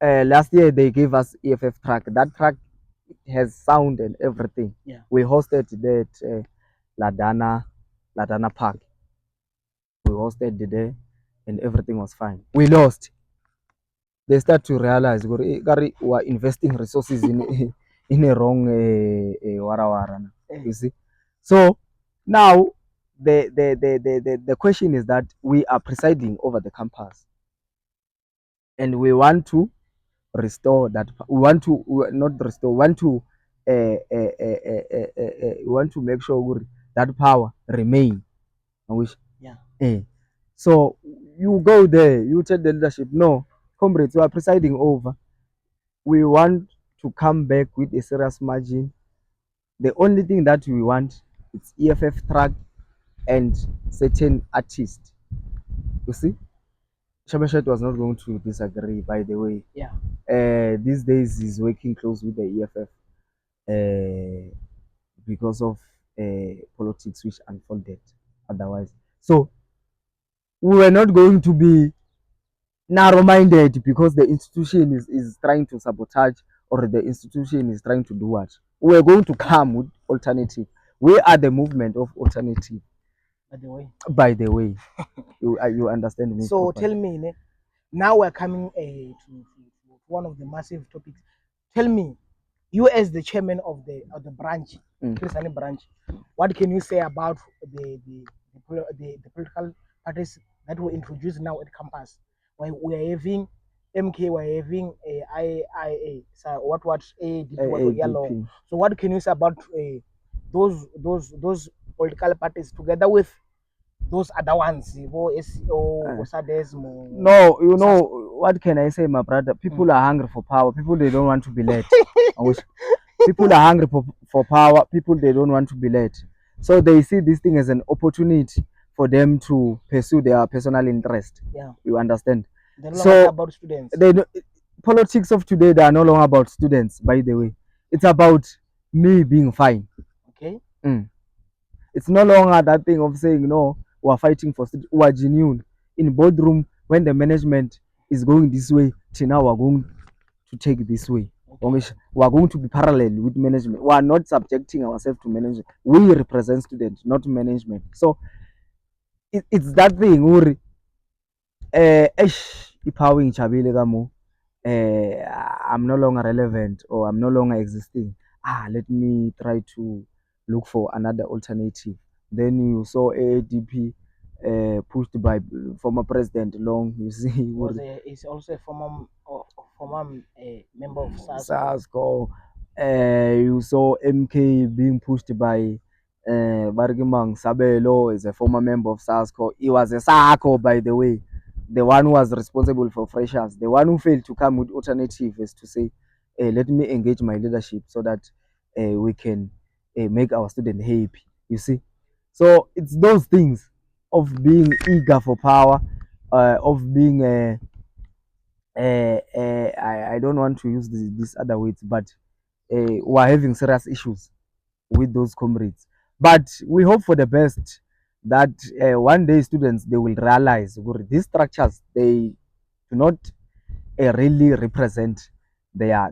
last year they gave us EFF track. That track has sound and everything. Yeah. We hosted that Ladana Park. We hosted it there and everything was fine. We lost. They start to realize we are investing resources in a wrong warawara. You see? So now the question is that we are presiding over the campus and we want to restore that. We want to not restore. We want to make sure that power remain. Yeah. So you go there. You tell the leadership, no, comrades, you are presiding over. We want to come back with a serious margin. The only thing that we want is EFF track and certain artists. You see, Shabashat was not going to disagree, by the way. Yeah. These days he's working close with the EFF because of politics which unfolded otherwise. So we were not going to be narrow-minded because the institution is trying to sabotage or the institution is trying to do what. We're going to come with alternative. We are the movement of alternative. By the way, you understand me. So properly. Tell me, now we're coming to one of the massive topics. Tell me, you as the chairman of the branch, branch, what can you say about the political parties that were introduced now at campus? We are having MK, we're having IIA, so what ADP, yellow. So what can you say about those political parties together with those other ones? No, you know what can I say, my brother? People are hungry for power. People, they don't want to be led. People are hungry for power. People, they don't want to be led. So they see this thing as an opportunity for them to pursue their personal interest. Yeah. You understand? They're no longer about students. Politics of today, they are no longer about students, by the way. It's about me being fine. Okay. It's no longer that thing of saying, no, we are fighting for students. We are genuine. In boardroom, when the management is going this way, now we are going to take this way. Okay. We are going to be parallel with management. We are not subjecting ourselves to management. We represent students, not management. So it's that thing. I'm no longer relevant or I'm no longer existing. Let me try to look for another alternative. Then you saw AADP pushed by former President Long. You see, he's also a former member of SASCO. You saw MK being pushed by Bargimang Sabelo is a former member of SASCO. He was a SACO, by the way. The one who was responsible for freshers. The one who failed to come with alternative is to say, let me engage my leadership so that we can make our student happy. You see? So it's those things of being eager for power, of being I don't want to use this other words, but we're having serious issues with those comrades. But we hope for the best that one day students they will realize these structures they do not really represent their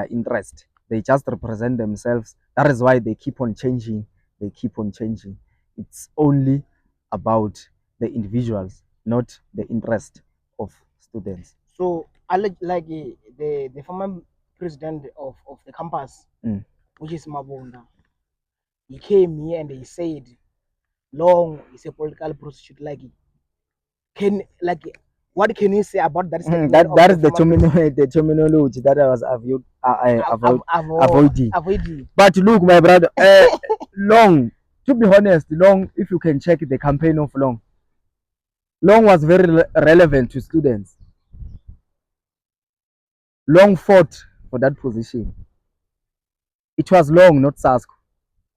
interest. They just represent themselves. That is why they keep on changing. They keep on changing. It's only about the individuals, not the interest of students. So like the former president of the campus, which is Mabanga, he came here and he said, "Long is a political prostitute." What can you say about that statement? That is the terminology that I was avoiding. But look, my brother, Long, to be honest, Long, if you can check the campaign of Long, Long was very relevant to students. Long fought for that position. It was Long, not Sasko.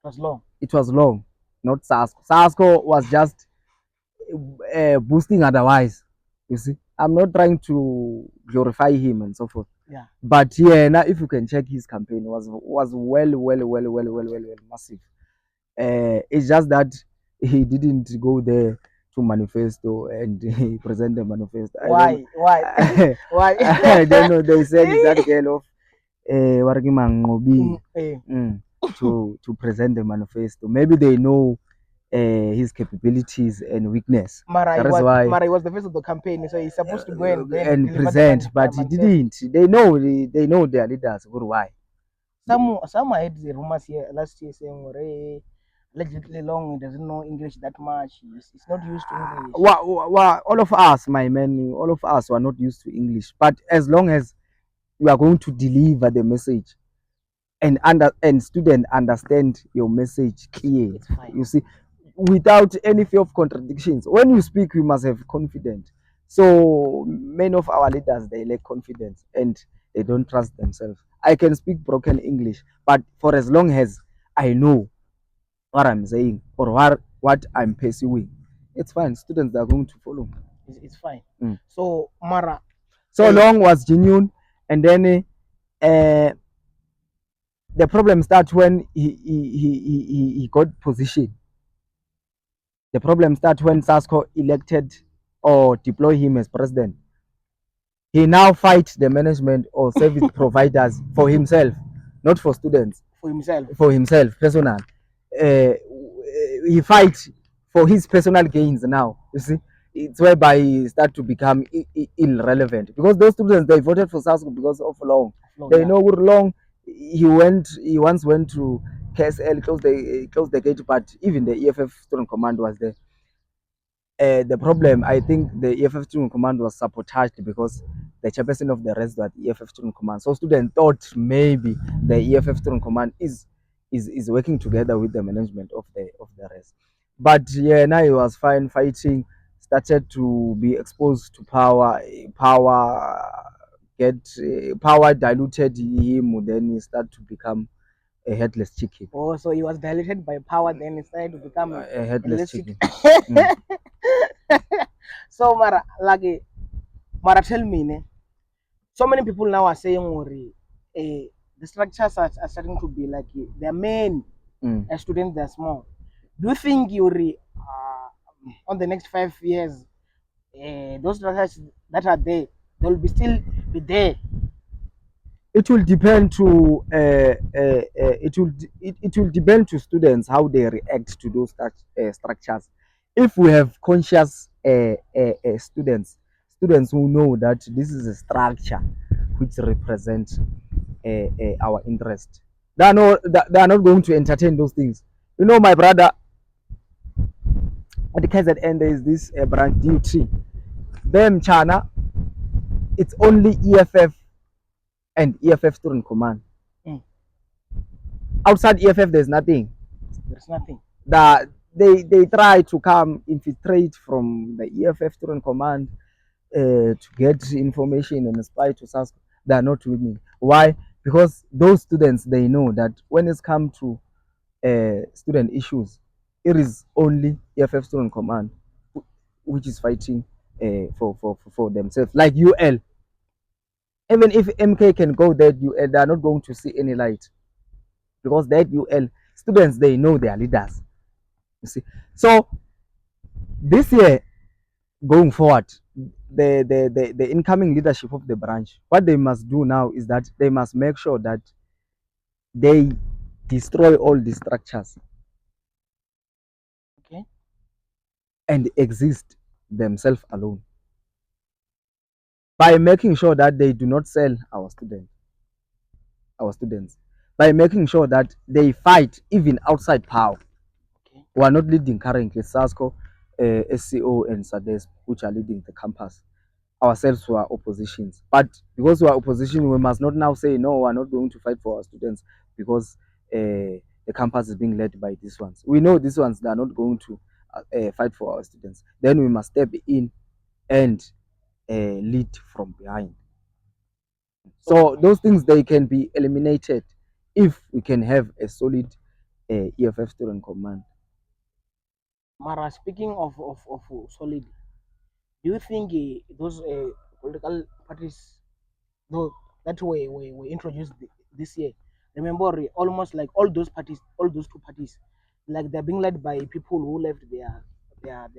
It was Long. It was Long, not Sasko. Sasko was just boosting otherwise. You see, I'm not trying to glorify him and so forth. Yeah. But yeah, now if you can check his campaign was well massive. It's just that he didn't go there to manifesto and he present the manifesto. Why? Why? I don't know. They said that girl of to present the manifesto. Maybe they know his capabilities and weakness. That is why Mara was the face of the campaign, so he's supposed to go and present, but he didn't. They know their leaders. Why? Some I heard the rumors here last year saying, allegedly Long doesn't know English that much. He's not used to English. All of us, my men, all of us were not used to English. But as long as you are going to deliver the message and students understand your message clear, you see, without any fear of contradictions. When you speak, you must have confidence. So many of our leaders they lack confidence and they don't trust themselves. I can speak broken English, but for as long as I know what I'm saying or what I'm pursuing, it's fine. Students are going to follow. It's fine. So Mara, so Long was genuine, and then the problem starts when he got position. The problem starts when Sasko elected or deploy him as president. He now fights the management or service providers for himself, not for students. For himself, personal. He fights for his personal gains now. You see, it's whereby he start to become irrelevant because those students they voted for Sasko because of Long. They know Long. He once went to KSL, closed the gate, but even the EFF student command was there. The problem, I think the EFF student command was sabotaged because the chairperson of the rest was the EFF student command. So students thought maybe the EFF student command is working together with the management of the rest. But yeah, now he was fine fighting, started to be exposed to power diluted him, then he started to become a headless chicken. Oh, so he was diluted by power, then he started to become a headless chicken. So Mara, tell me, so many people now are saying, the structures are starting to be like they're main students, they're small. Do you think on the next 5 years, those structures that are there, they'll be still be there? It will depend to it will depend to students how they react to those structures. If we have conscious students who know that this is a structure which represents our interest, they are not going to entertain those things. You know, my brother, at the KZN there is this branch duty. Them China, it's only EFF and EFF student command. Outside EFF, there's nothing. There's nothing. That they try to come infiltrate from the EFF student command to get information and spy to SAS. They are not winning. Why? Because those students they know that when it's come to student issues, it is only EFF student command which is fighting for themselves, like UL. Even if MK can go that UL, they are not going to see any light, because that UL students, they know their leaders. You see, so this year going forward, the incoming leadership of the branch, what they must do now is that they must make sure that they destroy all the structures, okay, and exist themselves alone, by making sure that they do not sell our students, by making sure that they fight even outside power. okay. We are not leading currently, SASCO, SCO, and SADES, which are leading the campus. Ourselves were oppositions, but because we are opposition, we must not now say no, we are not going to fight for our students, because the campus is being led by these ones. We know these ones, they are not going to fight for our students. Then we must step in and lead from behind. So those things, they can be eliminated if we can have a solid EFF student command. Mara, speaking of solid, do you think those political parties, though that way we introduced this year, remember almost like all those parties, all those two parties, like they're being led by people who left their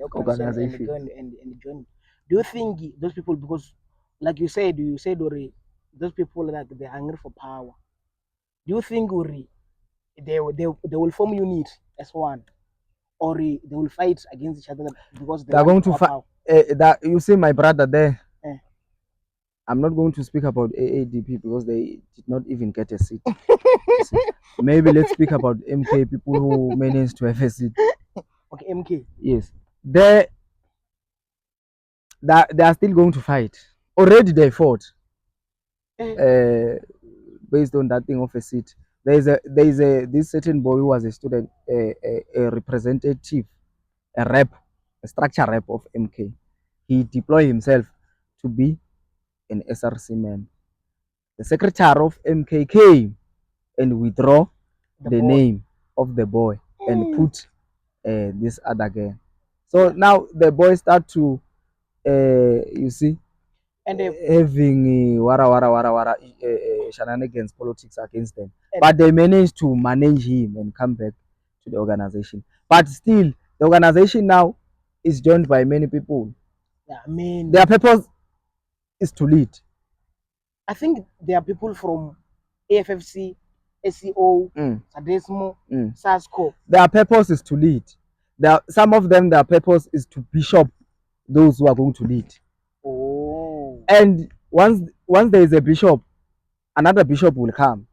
organization and Organization. joined and joined. Do you think those people, because like you said Ori, those people that they're hungry for power, do you think Ori, they will form unit as one, or they will fight against each other because they They are want going to more fight. power? That you see, my brother there. Eh. I'm not going to speak about AADP because they did not even get a seat. Maybe let's speak about MK, people who managed to have a seat. Okay, MK. Yes, they are still going to fight. Already they fought uh, based on that thing of a seat. There is a this certain boy who was a student, a representative, a rep, a structure rep of MK. He deployed himself to be an SRC man. The secretary of MK came and withdraw the name of the boy and put this other guy. So now the boys start to, you see, And having wara shenanigans politics against them. But they managed to manage him and come back to the organization. But still, the organization now is joined by many people. yeah, I mean, Their purpose is to lead. I think there are people from EFFSC, SEO, Sadesmo, SASCO. Their purpose is to lead. Some of them, their purpose is to bishop those who are going to lead. Oh. And once there is a bishop, another bishop will come,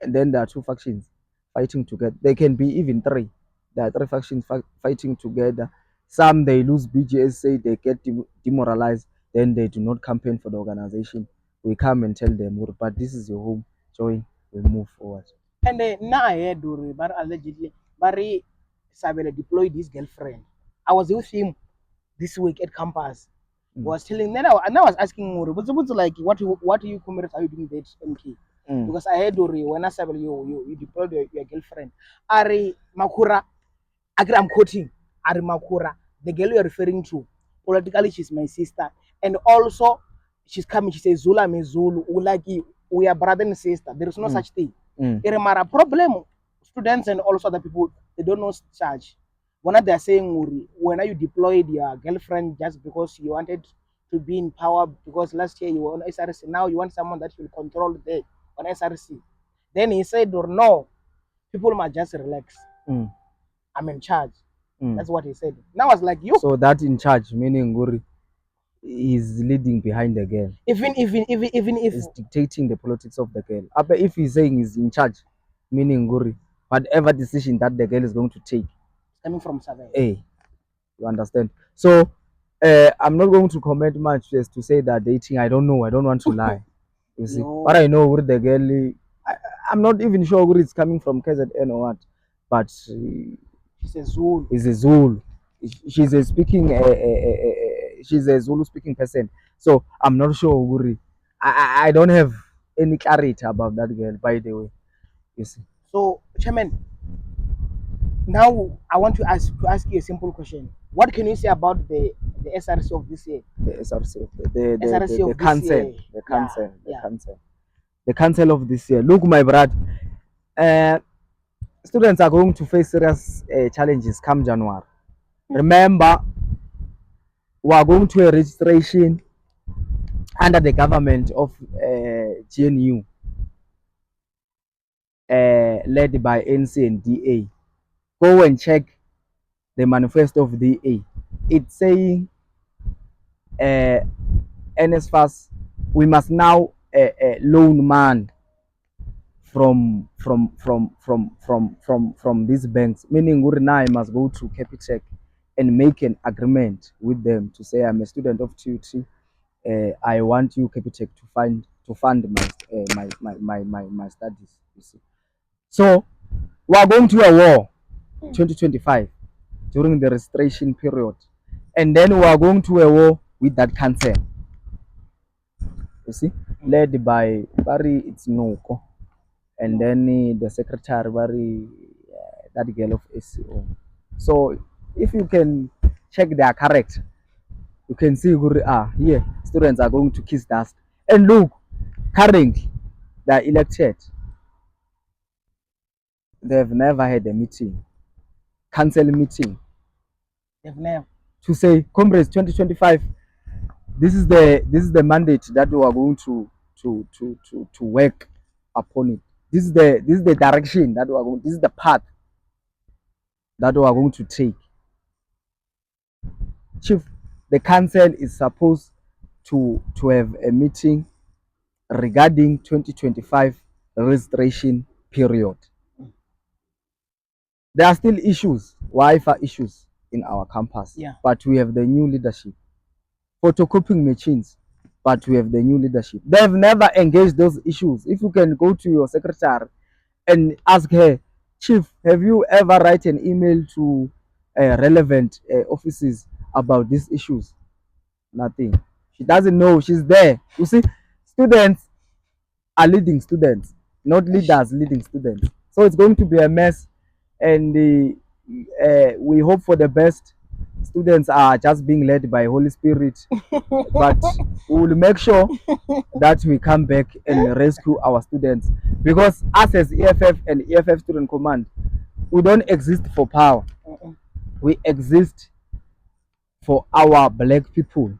and then there are two factions fighting together. They can be even three. There are three factions fighting together. Some, they lose BGS, say they get demoralized, then they do not campaign for the organization. We come and tell them, but this is your home, join, we move forward. And now I heard Duri, but allegedly, Barry Sabele deployed his girlfriend. I was with him this week at campus. Was telling, then I was asking Muri, but like, what do you comrades are you doing that MK? Because I heard Duri, when I said you deployed your girlfriend. Ari Makura, I'm quoting Ari Makura, the girl you're referring to. Politically, she's my sister, and also she's coming. She says Zula me Zulu. We are brother and sister. There is no such thing. There are problem. Students and also other people, they don't know such. When they're saying, when you deployed your girlfriend just because you wanted to be in power, because last year you were on SRC, now you want someone that will control the on SRC. Then he said, or no, people must just relax. I'm in charge. That's what he said. Now I was like, you. So that in charge, meaning Nguri is leading behind the girl. Even if he's dictating the politics of the girl. If he's saying he's in charge, meaning Nguri, whatever decision that the girl is going to take, coming from Savannah. Hey, you understand? So I'm not going to comment much just to say that dating. I don't know. I don't want to lie. You see, but I know where the girl. I'm not even sure where it's coming from, KZN or what. But she's a Zulu. Is a Zulu. She's a speaking. She's a Zulu speaking person. So I'm not sure where. I don't have any clarity about that girl. By the way, you see. So, Chairman, now I want to ask you a simple question. What can you say about the the SRC of this year. The SRC, SRC the of this council, year. the council, Yeah. the council of this year. Look, my brother, students are going to face serious challenges come January. Remember, we are going to a registration under the government of GNU, led by NC and DA. Go and check the manifesto of DA. It's saying NSFAS, we must now loan man from these banks, meaning I must go to Capitec and make an agreement with them to say I'm a student of TUT. I want you Capitec to fund my studies. You see, so we are going to a war, 2025, during the registration period, and then we are going to a war with that council. You see, led by Barry Itznoko, and then the secretary Barry, that girl of SCO. So if you can check their correct, you can see here students are going to kiss dust. And look, currently they are elected. They've never had a meeting, council meeting. They've never. To say, comrades, 2025, this is the mandate that we are going to work upon it. This is the direction that we are going. This is the path that we are going to take. Chief, the council is supposed to have a meeting regarding 2025 registration period. There are still issues, Wi-Fi issues in our campus, but we have the new leadership. Photocopying machines, but we have the new leadership. They've never engaged those issues. If you can go to your secretary and ask her, Chief, have you ever write an email to relevant offices about these issues? Nothing. She doesn't know. She's there. You see, students are leading students, not leaders leading students. So it's going to be a mess, and we hope for the best. Students are just being led by Holy Spirit, but we will make sure that we come back and rescue our students, because us as EFF and EFF Student Command, we don't exist for power. We exist for our black people.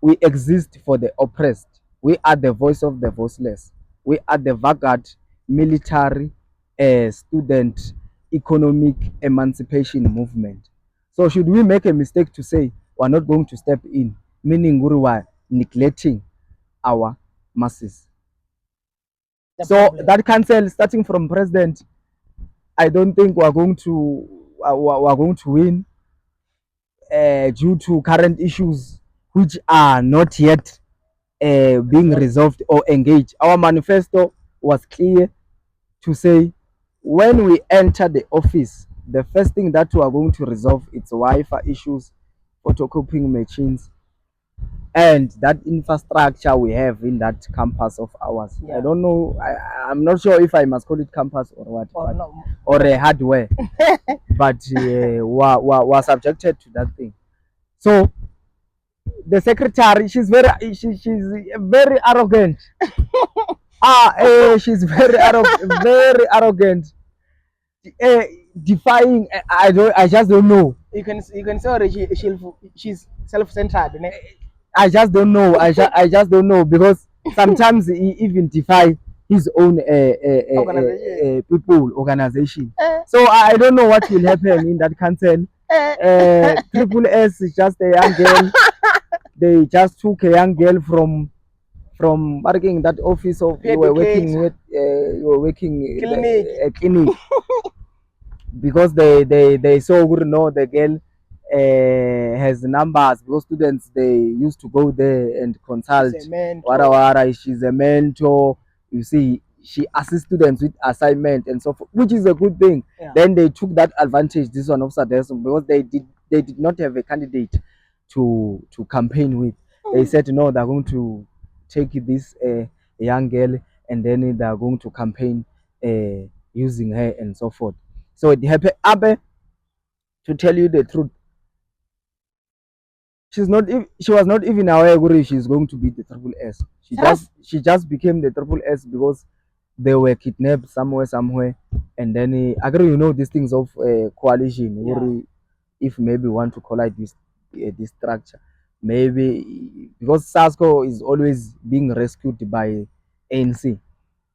We exist for the oppressed. We are the voice of the voiceless. We are the vanguard military student economic emancipation movement. So should we make a mistake to say we're not going to step in, meaning we are neglecting our masses? So that council, starting from president, I don't think we're going to win due to current issues which are not yet being resolved or engaged. Our manifesto was clear to say when we enter the office, the first thing that we are going to resolve is Wi-Fi issues, photocopying machines, and that infrastructure we have in that campus of ours. I don't know. I'm not sure if I must call it campus or what, or a hardware, but we're subjected to that thing. So the secretary, she's very arrogant. She's very arrogant. Defying. I just don't know. You can say she's self-centered. I just don't know. I just don't know, because sometimes he even defy his own organization. So I don't know what will happen in that council. Triple S is just a young girl. They just took a young girl from working in that office of you were working with a clinic because they saw the girl has numbers, because students they used to go there and consult. She's a mentor. You see, she assists students with assignment and so forth, which is a good thing. Then they took that advantage, this one of Sadesom, because they did not have a candidate to campaign with. They said no, they're going to take this young girl, and then they are going to campaign using her and so forth. So it happened. Abe, to tell you the truth, she was not even aware where she's going to be the triple S. She just became the triple S because they were kidnapped somewhere, and then agree, you know, these things of coalition, or if maybe want to collide this structure, maybe because SASCO is always being rescued by ANC.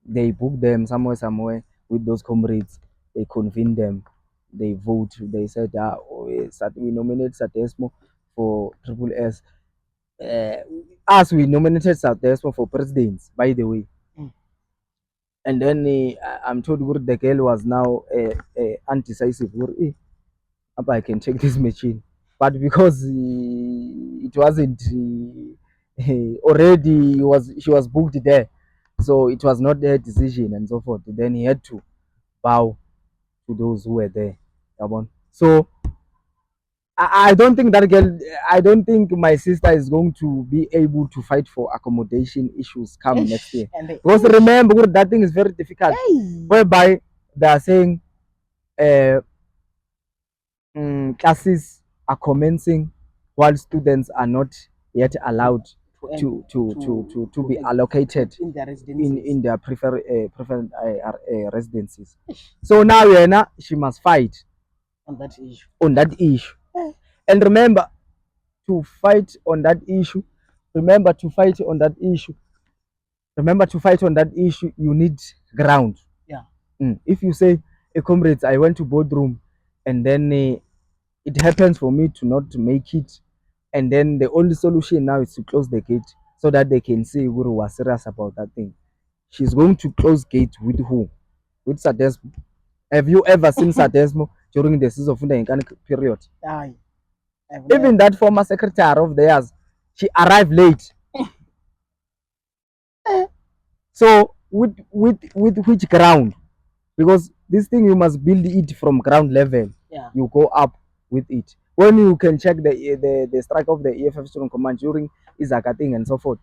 They book them somewhere with those comrades. They convene them. They vote. They said, we nominate Satesmo for Triple S. As we nominated Satesmo for president, by the way. And then I'm told the girl was now undecisive. I can take this machine, but because it wasn't already, she was booked there, so it was not their decision and so forth. Then he had to bow to those who were there. So I don't think that girl. I don't think my sister is going to be able to fight for accommodation issues come next year. Because remember, that thing is very difficult. Whereby they are saying classes are commencing while students are not yet allowed to be allocated in their preferred residencies. So now she must fight on that issue. And remember, to fight on that issue, you need ground. If you say, comrades, I went to boardroom, and then it happens for me to not make it, and then the only solution now is to close the gate so that they can see Guru was serious about that thing. She's going to close gate with who? With Sadesmo. Have you ever seen Sadesmo during the season of the period? Even that former secretary of theirs, she arrived late. So with which ground? Because this thing, you must build it from ground level. You go up with it. When you can check the strike of the EFFSC command during Izaka thing and so forth.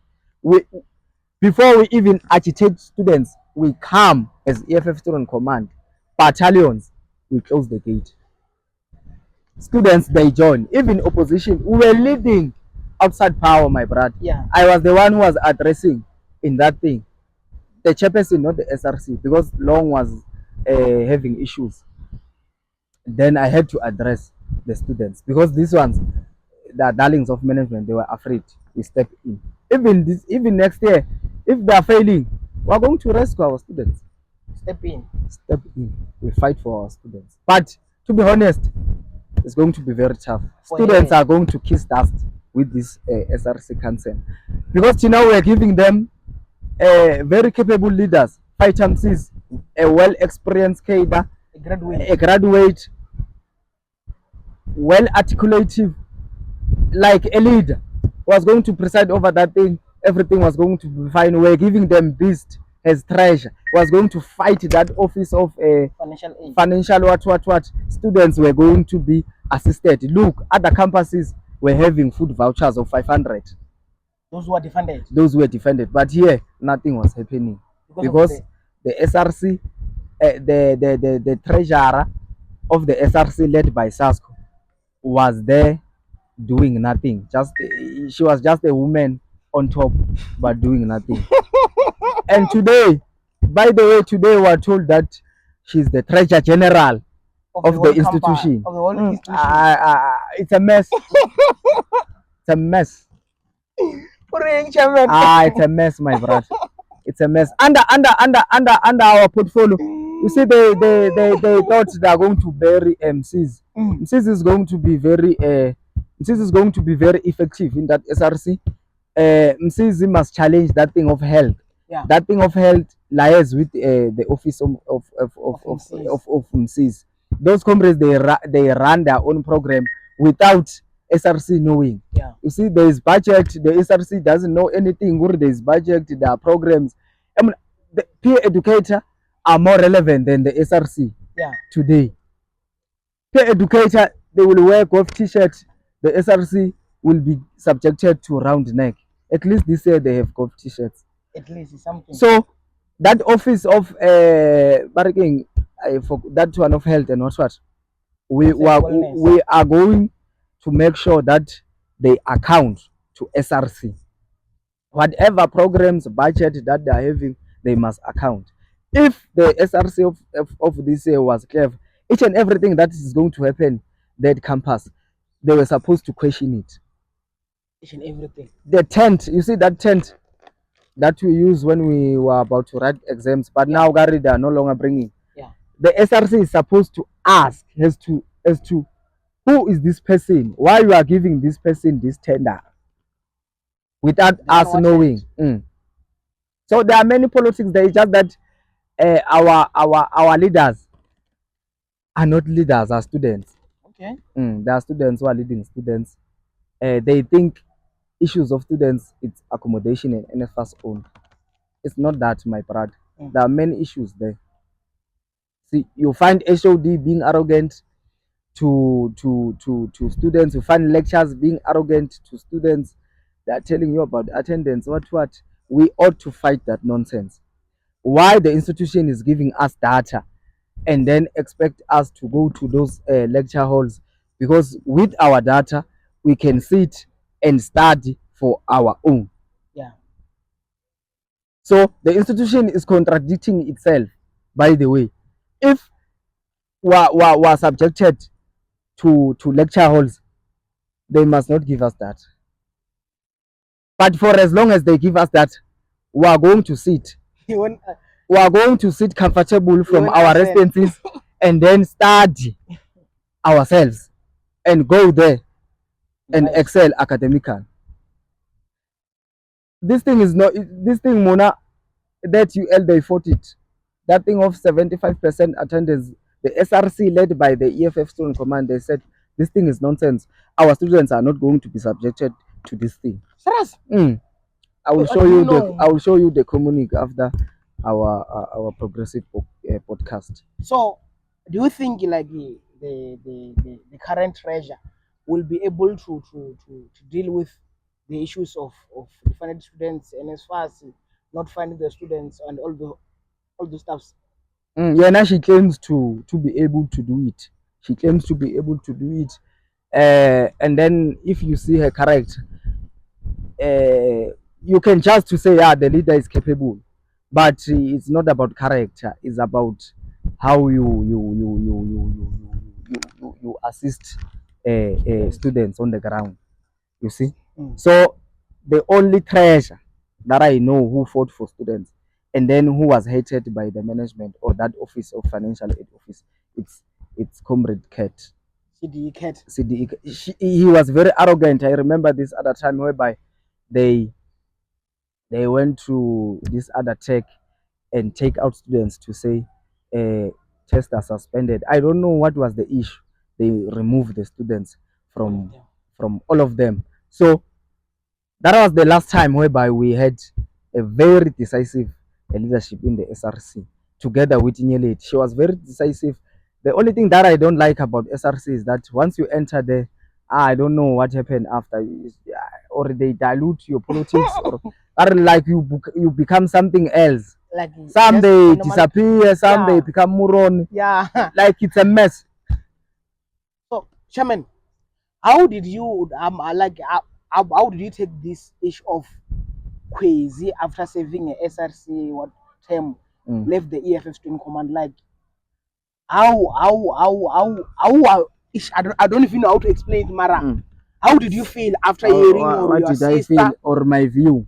Before we even agitate students, we come as EFF student command, battalions, we close the gate. Students, they join. Even opposition, we were leading outside power, my brother. I was the one who was addressing in that thing. The chairperson, not the SRC, because Long was having issues. Then I had to address the students because these ones, the darlings of management, they were afraid. We step in. Even next year, if they are failing, we are going to rescue our students. Step in. We fight for our students. But to be honest, it's going to be very tough. Students are going to kiss dust with this SRC council because now we are giving them very capable leaders, 5 MCs, a well-experienced cadre, a graduate, well-articulated, like a leader was going to preside over that thing. Everything was going to be fine. We're giving them beast as treasure. Was going to fight that office of financial what. Students were going to be assisted. Look, other campuses were having food vouchers of 500. Those were defended. But here, nothing was happening because the SRC, the treasurer of the SRC led by SASCO was there doing nothing. She was just a woman on top, but doing nothing. And today, by the way, today we are told that she's the treasurer general of the institution. It's a mess. It's a mess. It's a mess, my brother. It's a mess. Under our portfolio, you see, they thought they are going to bury MCs. MCs is going to be very effective in that SRC. MCs must challenge that thing of health. That thing of health lies with the office of MCs. Those comrades, they run their own program without SRC knowing. You see, there is budget. The SRC doesn't know anything. There is budget. There are programs. I mean, the peer educator are more relevant than the SRC today. Peer educator, they will wear golf t-shirts. The SRC will be subjected to round neck. At least this year they have golf t-shirts. At least something. So that office of barracking, for that one of health and what we are going to make sure that they account to SRC. Whatever programs, budget that they are having, they must account. If the SRC of this year was clever, each and everything that is going to happen that campus, they were supposed to question it. Each and everything. The tent, you see that tent that we use when we were about to write exams, but now Gary, they are no longer bringing. Yeah. The SRC is supposed to ask as to who is this person, why you are giving this person this tender without us knowing. So there are many politics. There is just that our leaders are not leaders, are students. Okay. There are students who are leading students. They think issues of students, it's accommodation and NFS own. It's not that, my brother. There are many issues there. See, you find HOD being arrogant to students. You find lecturers being arrogant to students. They are telling you about attendance. What? We ought to fight that nonsense. Why the institution is giving us data and then expect us to go to those lecture halls? Because with our data, we can sit and study for our own. Yeah. So the institution is contradicting itself, by the way. If we are subjected to lecture halls, they must not give us that. But for as long as they give us that, we are going to sit. We are going to sit comfortable from our residences and then study ourselves and go there and excel academically. This thing is not, this thing, Mona, that UL, they fought it. That thing of 75% attendance, the SRC led by the EFF Student Command, they said this thing is nonsense. Our students are not going to be subjected to this thing. Serious? I will show you the I will show you the communique after our progressive podcast. So, do you think like the current treasurer will be able to deal with the issues of the funded students, and as far as not finding the students and all the stuffs? Yeah, now she claims to be able to do it. She claims to be able to do it. And then if you see her correct, you can just to say, yeah, the leader is capable, but it's not about character. It's about how you assist students on the ground. You see, so the only treasure that I know who fought for students and then who was hated by the management or that office of financial aid office, it's Comrade Cat. CDE Cat. He was very arrogant. I remember this other time whereby they went to this other tech and take out students to say tests are suspended. I don't know what was the issue. They removed the students from all of them. So that was the last time whereby we had a very decisive leadership in the SRC together with Nyeleti. She was very decisive. The only thing that I don't like about SRC is that once you enter there, I don't know what happened after, or they dilute your politics, or like you become something else. Like some they disappear, some they become moron. Yeah. Like it's a mess. So, Chairman, how did you how did you take this issue of Kwezi after serving a SRC term, left the EFF Student Command? Like how I don't even know how to explain it, Mara. How did you feel after hearing what did I feel or my view?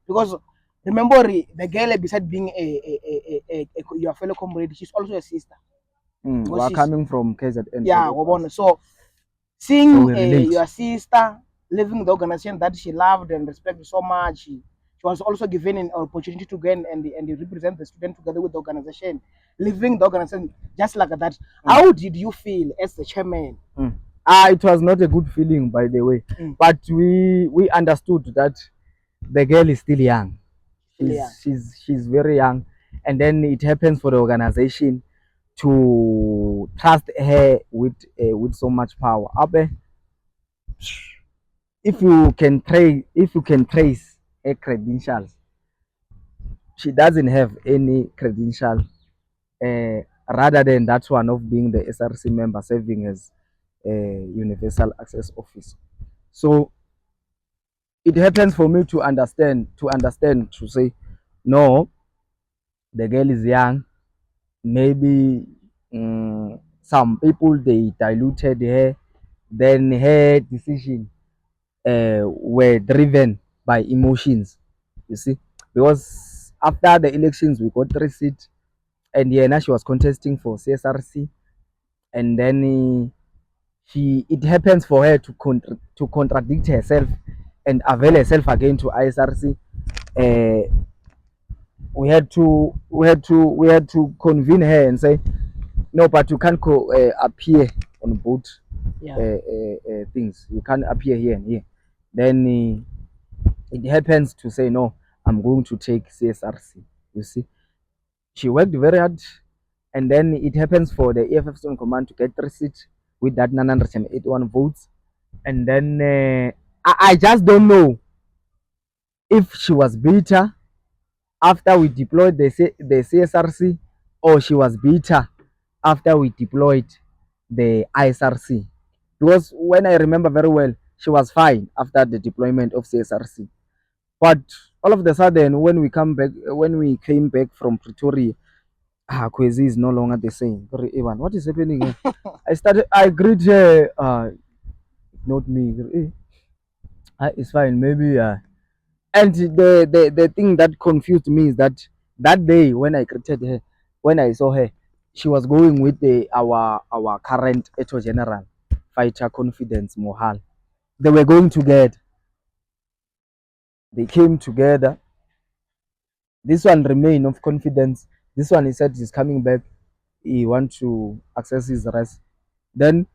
Because remember the girl beside being your fellow comrade, she's also a sister. We're coming from KZN. Yeah, so seeing your sister leaving the organization that she loved and respected so much, she was also given an opportunity to go and represent the student together with the organization, leaving the organization just like that. How did you feel as the chairman? It was not a good feeling, by the way, but we understood that the girl is still young. She's very young, and then it happens for the organization to trust her with so much power. If you can trace her credentials, she doesn't have any credential rather than that one of being the SRC member serving as a universal access officer. So it happens for me to understand, to say, no, the girl is young. Maybe some people they diluted her, then her decision were driven by emotions. You see, because after the elections we got 3 seats, and yeah, now she was contesting for SRC, and then it happens for her to contradict herself and avail herself again to ISRC. We had to convene her and say, no, but you can't appear on both things. You can't appear here and here. Then it happens to say, no, I'm going to take CSRC. You see, she worked very hard, and then it happens for the EFFSC command to get 3 seats with that 981 votes. And then I just don't know if she was bitter after we deployed the CSRC, or she was bitter after we deployed the ISRC. Because when I remember very well, she was fine after the deployment of CSRC. But all of a sudden, when we came back from Pretoria, Kwezi is no longer the same. Evan, what is happening here? I greet her, not me. It's fine, maybe. And the thing that confused me is that day when I greeted her, when I saw her, she was going with our current Eto General, Fighter Confidence Mohal. They were going together. They came together. This one remained of confidence. This one, he said he's coming back. He want to access his rest. Then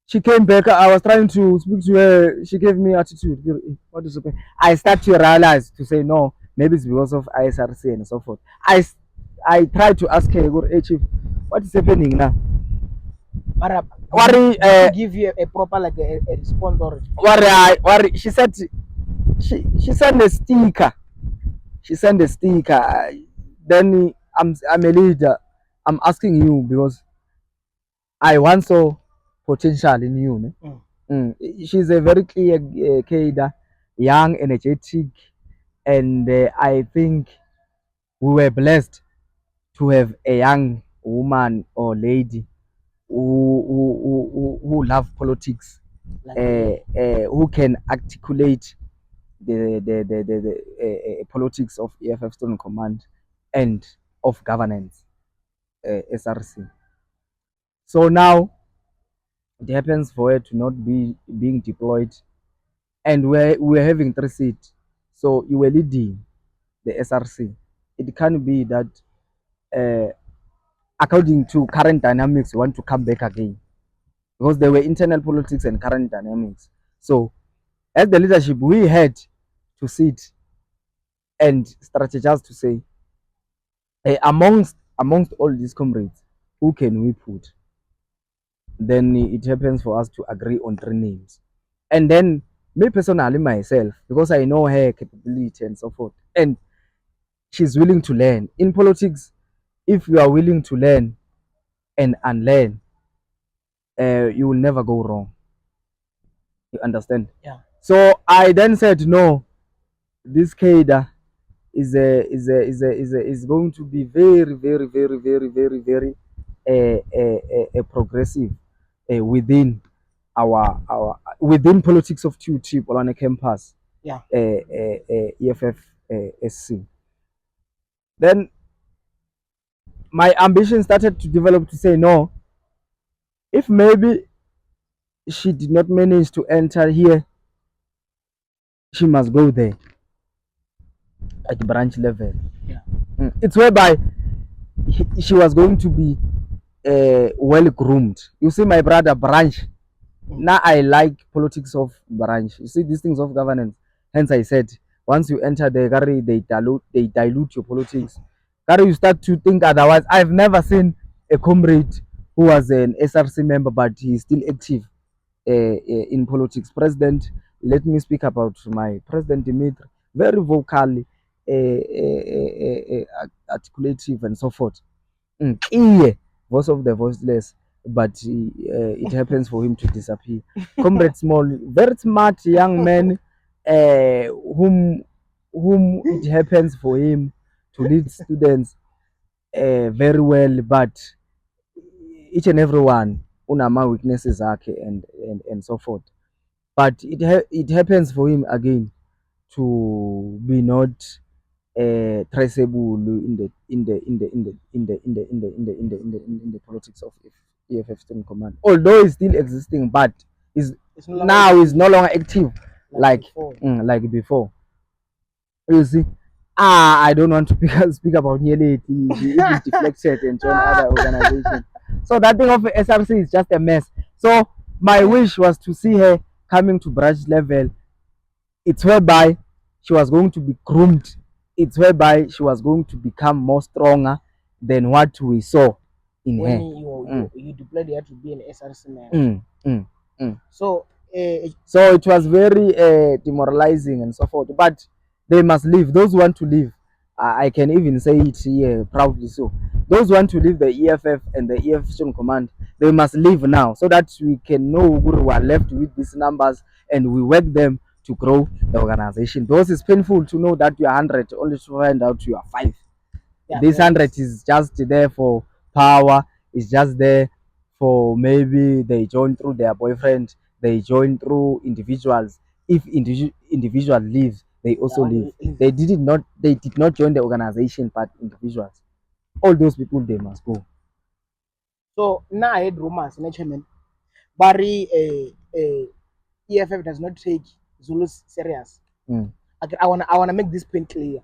she came back. I was trying to speak to her. She gave me attitude. What is okay? I start to realize to say no. Maybe it's because of ISRC and so forth. I tried to ask her, hey, Chief, what is happening now? Worry, give you a proper like a response or worry. She said she sent a sticker. She sent a sticker. Then I'm a leader. I'm asking you because I want so potential in you. She's a very clear cadre, young, energetic, and I think we were blessed to have a young woman or lady who love politics, who can articulate the politics of EFF Student Command and of governance, SRC. So now it happens for her to not be being deployed, and we're having 3 seats. So you were leading the SRC. It can't be that, according to current dynamics, you want to come back again, because there were internal politics and current dynamics. So as the leadership, we had to sit and strategize to say, amongst all these comrades, who can we put? Then it happens for us to agree on 3 names. And then me personally myself, because I know her capability and so forth, and she's willing to learn. In politics, if you are willing to learn and unlearn, you will never go wrong. You understand? Yeah. So I then said, no, this cadre is going to be very, very, very, very, very, very progressive within our within politics of TUT on a campus. Yeah. EFFSC. Then my ambition started to develop to say, no, if maybe she did not manage to enter here, she must go there at the branch level. Yeah. It's whereby she was going to be well groomed. You see, my brother, branch. Now I like politics of branch. You see, these things of governance. Hence, I said, once you enter the Gary, they dilute your politics. Gary, you start to think otherwise. I've never seen a comrade who was an SRC member, but he's still active in politics. President, let me speak about my president Dimitri. Very vocal, articulative, and so forth. Clear, voice of the voiceless. but it happens for him to disappear. Comrade Small, very smart young man, whom it happens for him to lead students very well, but each and every one unama weaknesses akhe and so forth. But it happens for him again to be not traceable in the politics of EFFSC command. Although it's still existing, but is now is no longer active like before. You see, I don't want to speak about Nyeleti. He even deflected and joined other organizations. So that thing of SRC is just a mess. So my wish was to see her coming to branch level. It's whereby she was going to be groomed. It's whereby she was going to become more stronger than what we saw in when her. You deployed her to be an SRC man. So it was very demoralizing and so forth. But they must leave. Those who want to leave, I can even say it here proudly. So those who want to leave the EFF and the EFFSC command, they must leave now, so that we can know who are left with these numbers and we work them to grow the organization. Because it's painful to know that you are 100 only to find out you are 5. Yeah, this 100 is just there for power. It's just there for maybe they join through their boyfriend, they join through individuals. If individual leaves, they also leave. They did not join the organization, but individuals. All those people, they must go. So now I heard rumors, chairman. Barry EFF does not take Zulus serious. I wanna make this point clear.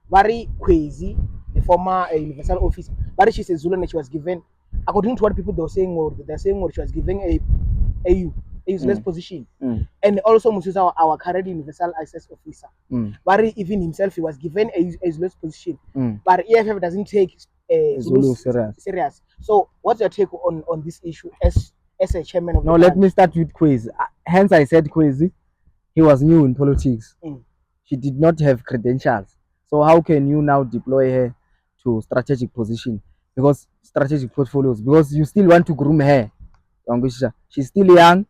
Barry Kwezi, the former universal officer, Barry, she's a Zulu and she was given, according to what people they're saying, she was given a useless position. And also Musuza, our current universal access officer. Barry even himself, he was given a useless position. But EFF doesn't take Zulu serious. So what's your take on this issue as a chairman of the let me start with Kwezi. Hence I said Kwezi, he was new in politics. She did not have credentials. So how can you now deploy her to strategic position? Because strategic portfolios, because you still want to groom her. She's still young,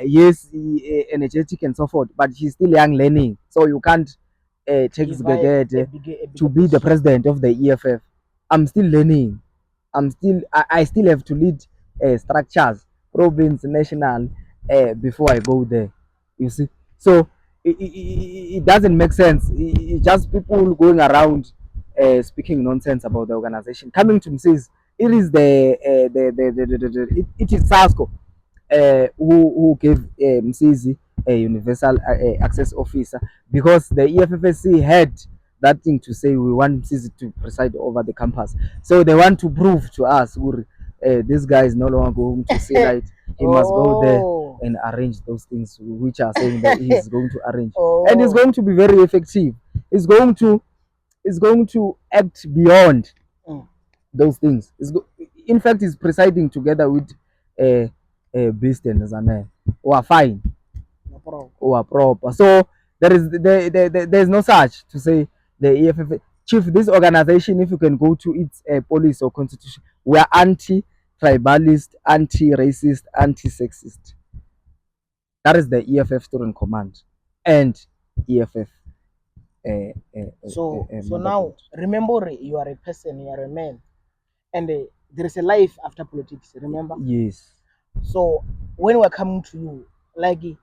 yes, energetic and so forth, but she's still young learning. So you can't take Sgegede to be the president of the EFF. I'm still learning. I still have to lead structures, province, national, before I go there. You see, so it doesn't make sense. It's just people going around speaking nonsense about the organization. Coming to Mrs. It is it is SASCO who gave Msizi a universal access officer, because the EFFSC had that thing to say we want Msizi to preside over the campus. So they want to prove to us this guy is no longer going to see light. He must go there and arrange those things which are saying that he is going to arrange. And it's going to be very effective. It's going to act beyond those things. In fact, it's presiding together with Beast and Zane, who are fine, who are proper. So there's no such to say the EFF chief. This organization, if you can go to its policy or constitution, we are anti-tribalist, anti-racist, anti-sexist. That is the EFF Student Command and EFF. So now remember, you are a person, you are a man, and there is a life after politics. Remember? Yes. So when we're coming to you, like, do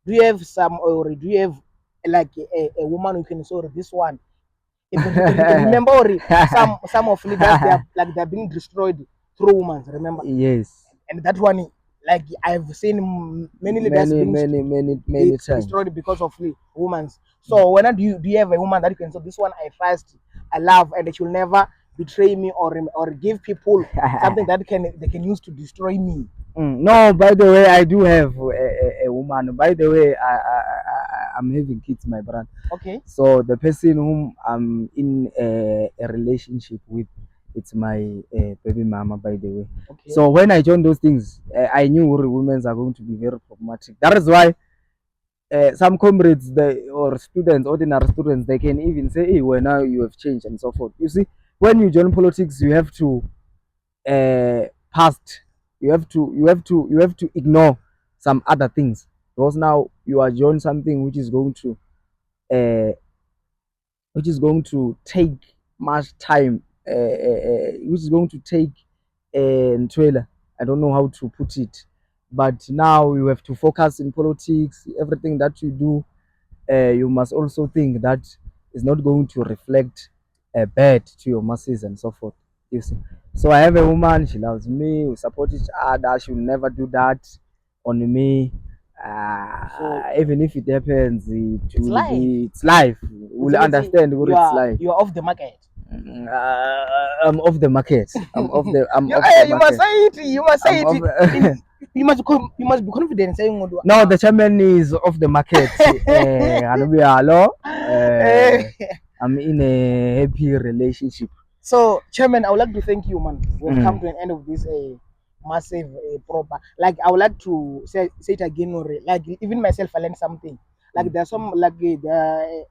you have or do you have like a woman who can say this one? Remember, some of leaders they're being destroyed through women. Remember? Yes. And that one, like, I've seen many leaders many times destroyed because of women. So when do you have a woman that you can say this one I trust, I love, and she will never betray me or give people something that they can use to destroy me? No, by the way, I do have a woman. By the way, I'm having kids, my brother. Okay. So the person whom I'm in a relationship with, it's my baby mama, by the way. Okay. So when I joined those things, I knew women are going to be very problematic. That is why some comrades or students, ordinary students, they can even say, hey, well, now you have changed and so forth. You see, when you join politics, you have to past. You have to ignore some other things, because now you are joined something uh, which is going to take much time, which is going to take trailer. I don't know how to put it, but now you have to focus in politics. Everything that you do, you must also think that is not going to reflect bad to your masses and so forth. You see. So I have a woman, she loves me, we support each other, she will never do that on me. So Even if it happens, it's life. it's life. We'll understand what it's life. You are off the market. I'm off the market. I'm You, off the you must market. say it. You must say I'm it. off. You must be confident saying what. No, the chairman is off the market. Hello. I'm in a happy relationship. So, Chairman, I would like to thank you, man. We've come Mm. to an end of this massive proper. Like, I would like to say it again, like even myself, I learned something. Like, there's some there are a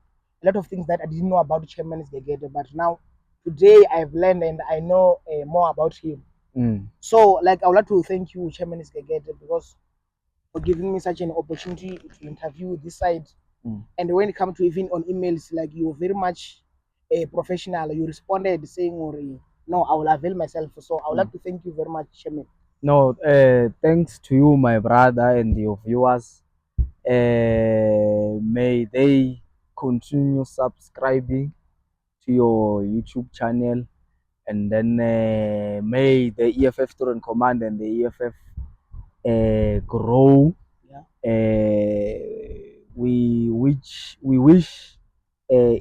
lot of things that I didn't know about Chairman Sgegede, but now today I've learned and I know more about him. Mm. So, like, I would like to thank you, Chairman Sgegede, because for giving me such an opportunity to interview this side. Mm. And when it comes to even on emails, like you're very much a professional. You responded saying, or no, I will avail myself. So I would like to thank you very much, Chairman. No, thanks to you, my brother, and your viewers. May they continue subscribing to your YouTube channel, and then may the EFF Student Command and the EFF grow. Yeah. We wish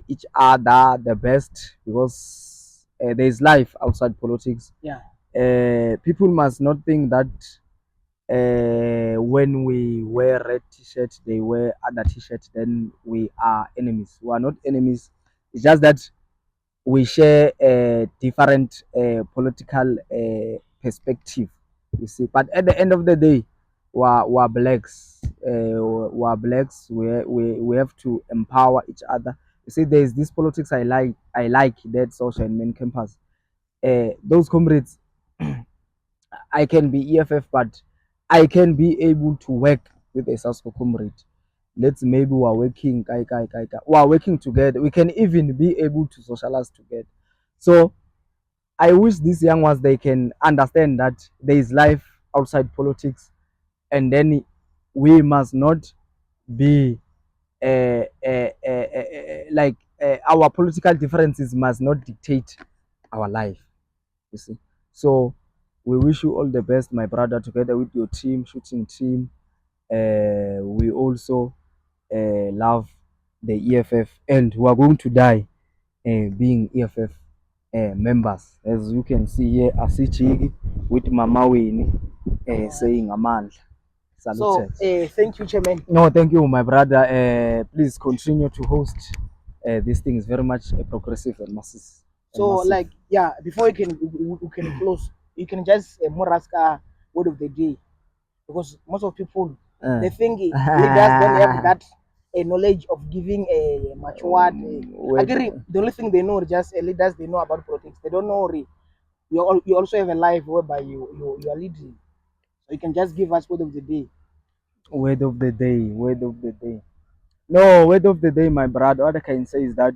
each other the best, because there is life outside politics. Yeah. People must not think that when we wear red t-shirt, they wear other t-shirt, then we are enemies. We are not enemies. It's just that we share a different political perspective, you see. But at the end of the day, we're blacks. We're blacks. We have to empower each other. You see, there's this politics I like that social and main campus. Those comrades, I can be EFF, but I can be able to work with a Sasco comrade. Let's maybe we're working together. We can even be able to socialize together. So I wish these young ones, they can understand that there is life outside politics, and then we must not be like our political differences must not dictate our life. You see, so we wish you all the best, my brother, together with your team, shooting team. We also love the EFF, and we are going to die being EFF members. As you can see here, Asichigi with Mama Winnie saying Amandla. So Saluted. thank you, Chairman. No, thank you, my brother. Please continue to host. This thing is very much progressive and massive. So like yeah, before we can close, you can just more ask word of the day, because most of people they think leaders don't have that knowledge of giving a much word. Actually, the only thing they know is just leaders they know about politics. They don't know you also have a life whereby you are leading. So you can just give us word of the day. Word of the day. Word of the day. No, word of the day, my brother. What I can say is that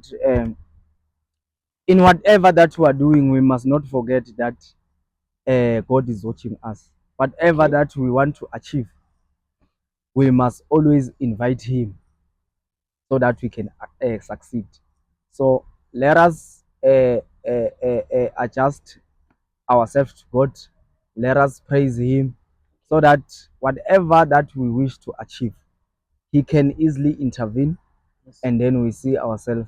in whatever that we are doing, we must not forget that God is watching us. Whatever that we want to achieve, we must always invite Him so that we can succeed. So let us adjust ourselves to God. Let us praise Him so that whatever that we wish to achieve, He can easily intervene, and then we see ourselves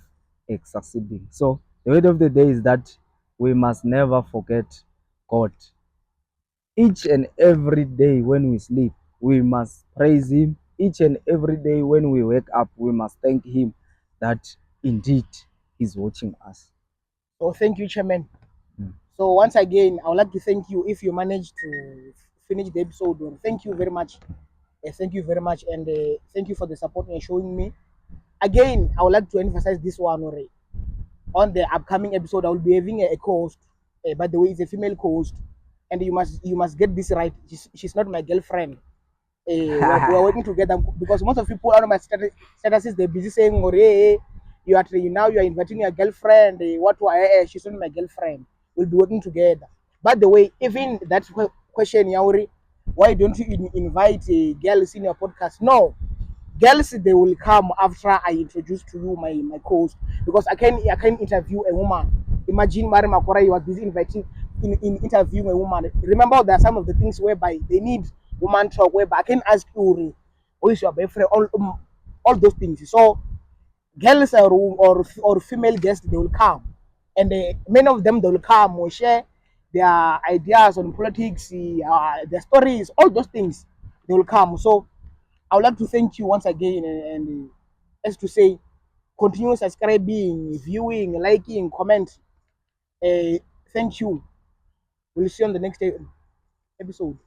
succeeding. So the word of the day is that we must never forget God. Each and every day when we sleep, we must praise Him. Each and every day when we wake up, we must thank Him that indeed He's watching us. So thank you, Chairman. So once again, I would like to thank you if you managed to finish the episode. Thank you very much. Thank you very much, and thank you for the support you're showing me. Again, I would like to emphasize this one already. On the upcoming episode, I will be having a co-host. By the way, it's a female co-host. and you must get this right. She's not my girlfriend. We're working together, because most of people out of my statuses, they're busy saying, "Oh, hey, you are inviting your girlfriend. What? She's not my girlfriend. We'll be working together." By the way, even that question, Yauri, why don't you invite girls in your podcast? No, girls, they will come after I introduce to you my co-host, because I can interview a woman. Imagine Mary Makora, you was busy in interviewing a woman. Remember, there are some of the things whereby they need woman talk, whereby I can ask you, who is your boyfriend, all those things. So girls or female guests, they will come, and many of them, they will come or share their ideas on politics, their stories, all those things. They will come. So I would like to thank you once again, and as to say, continue subscribing, viewing, liking, comment. Thank you. We'll see you on the next episode.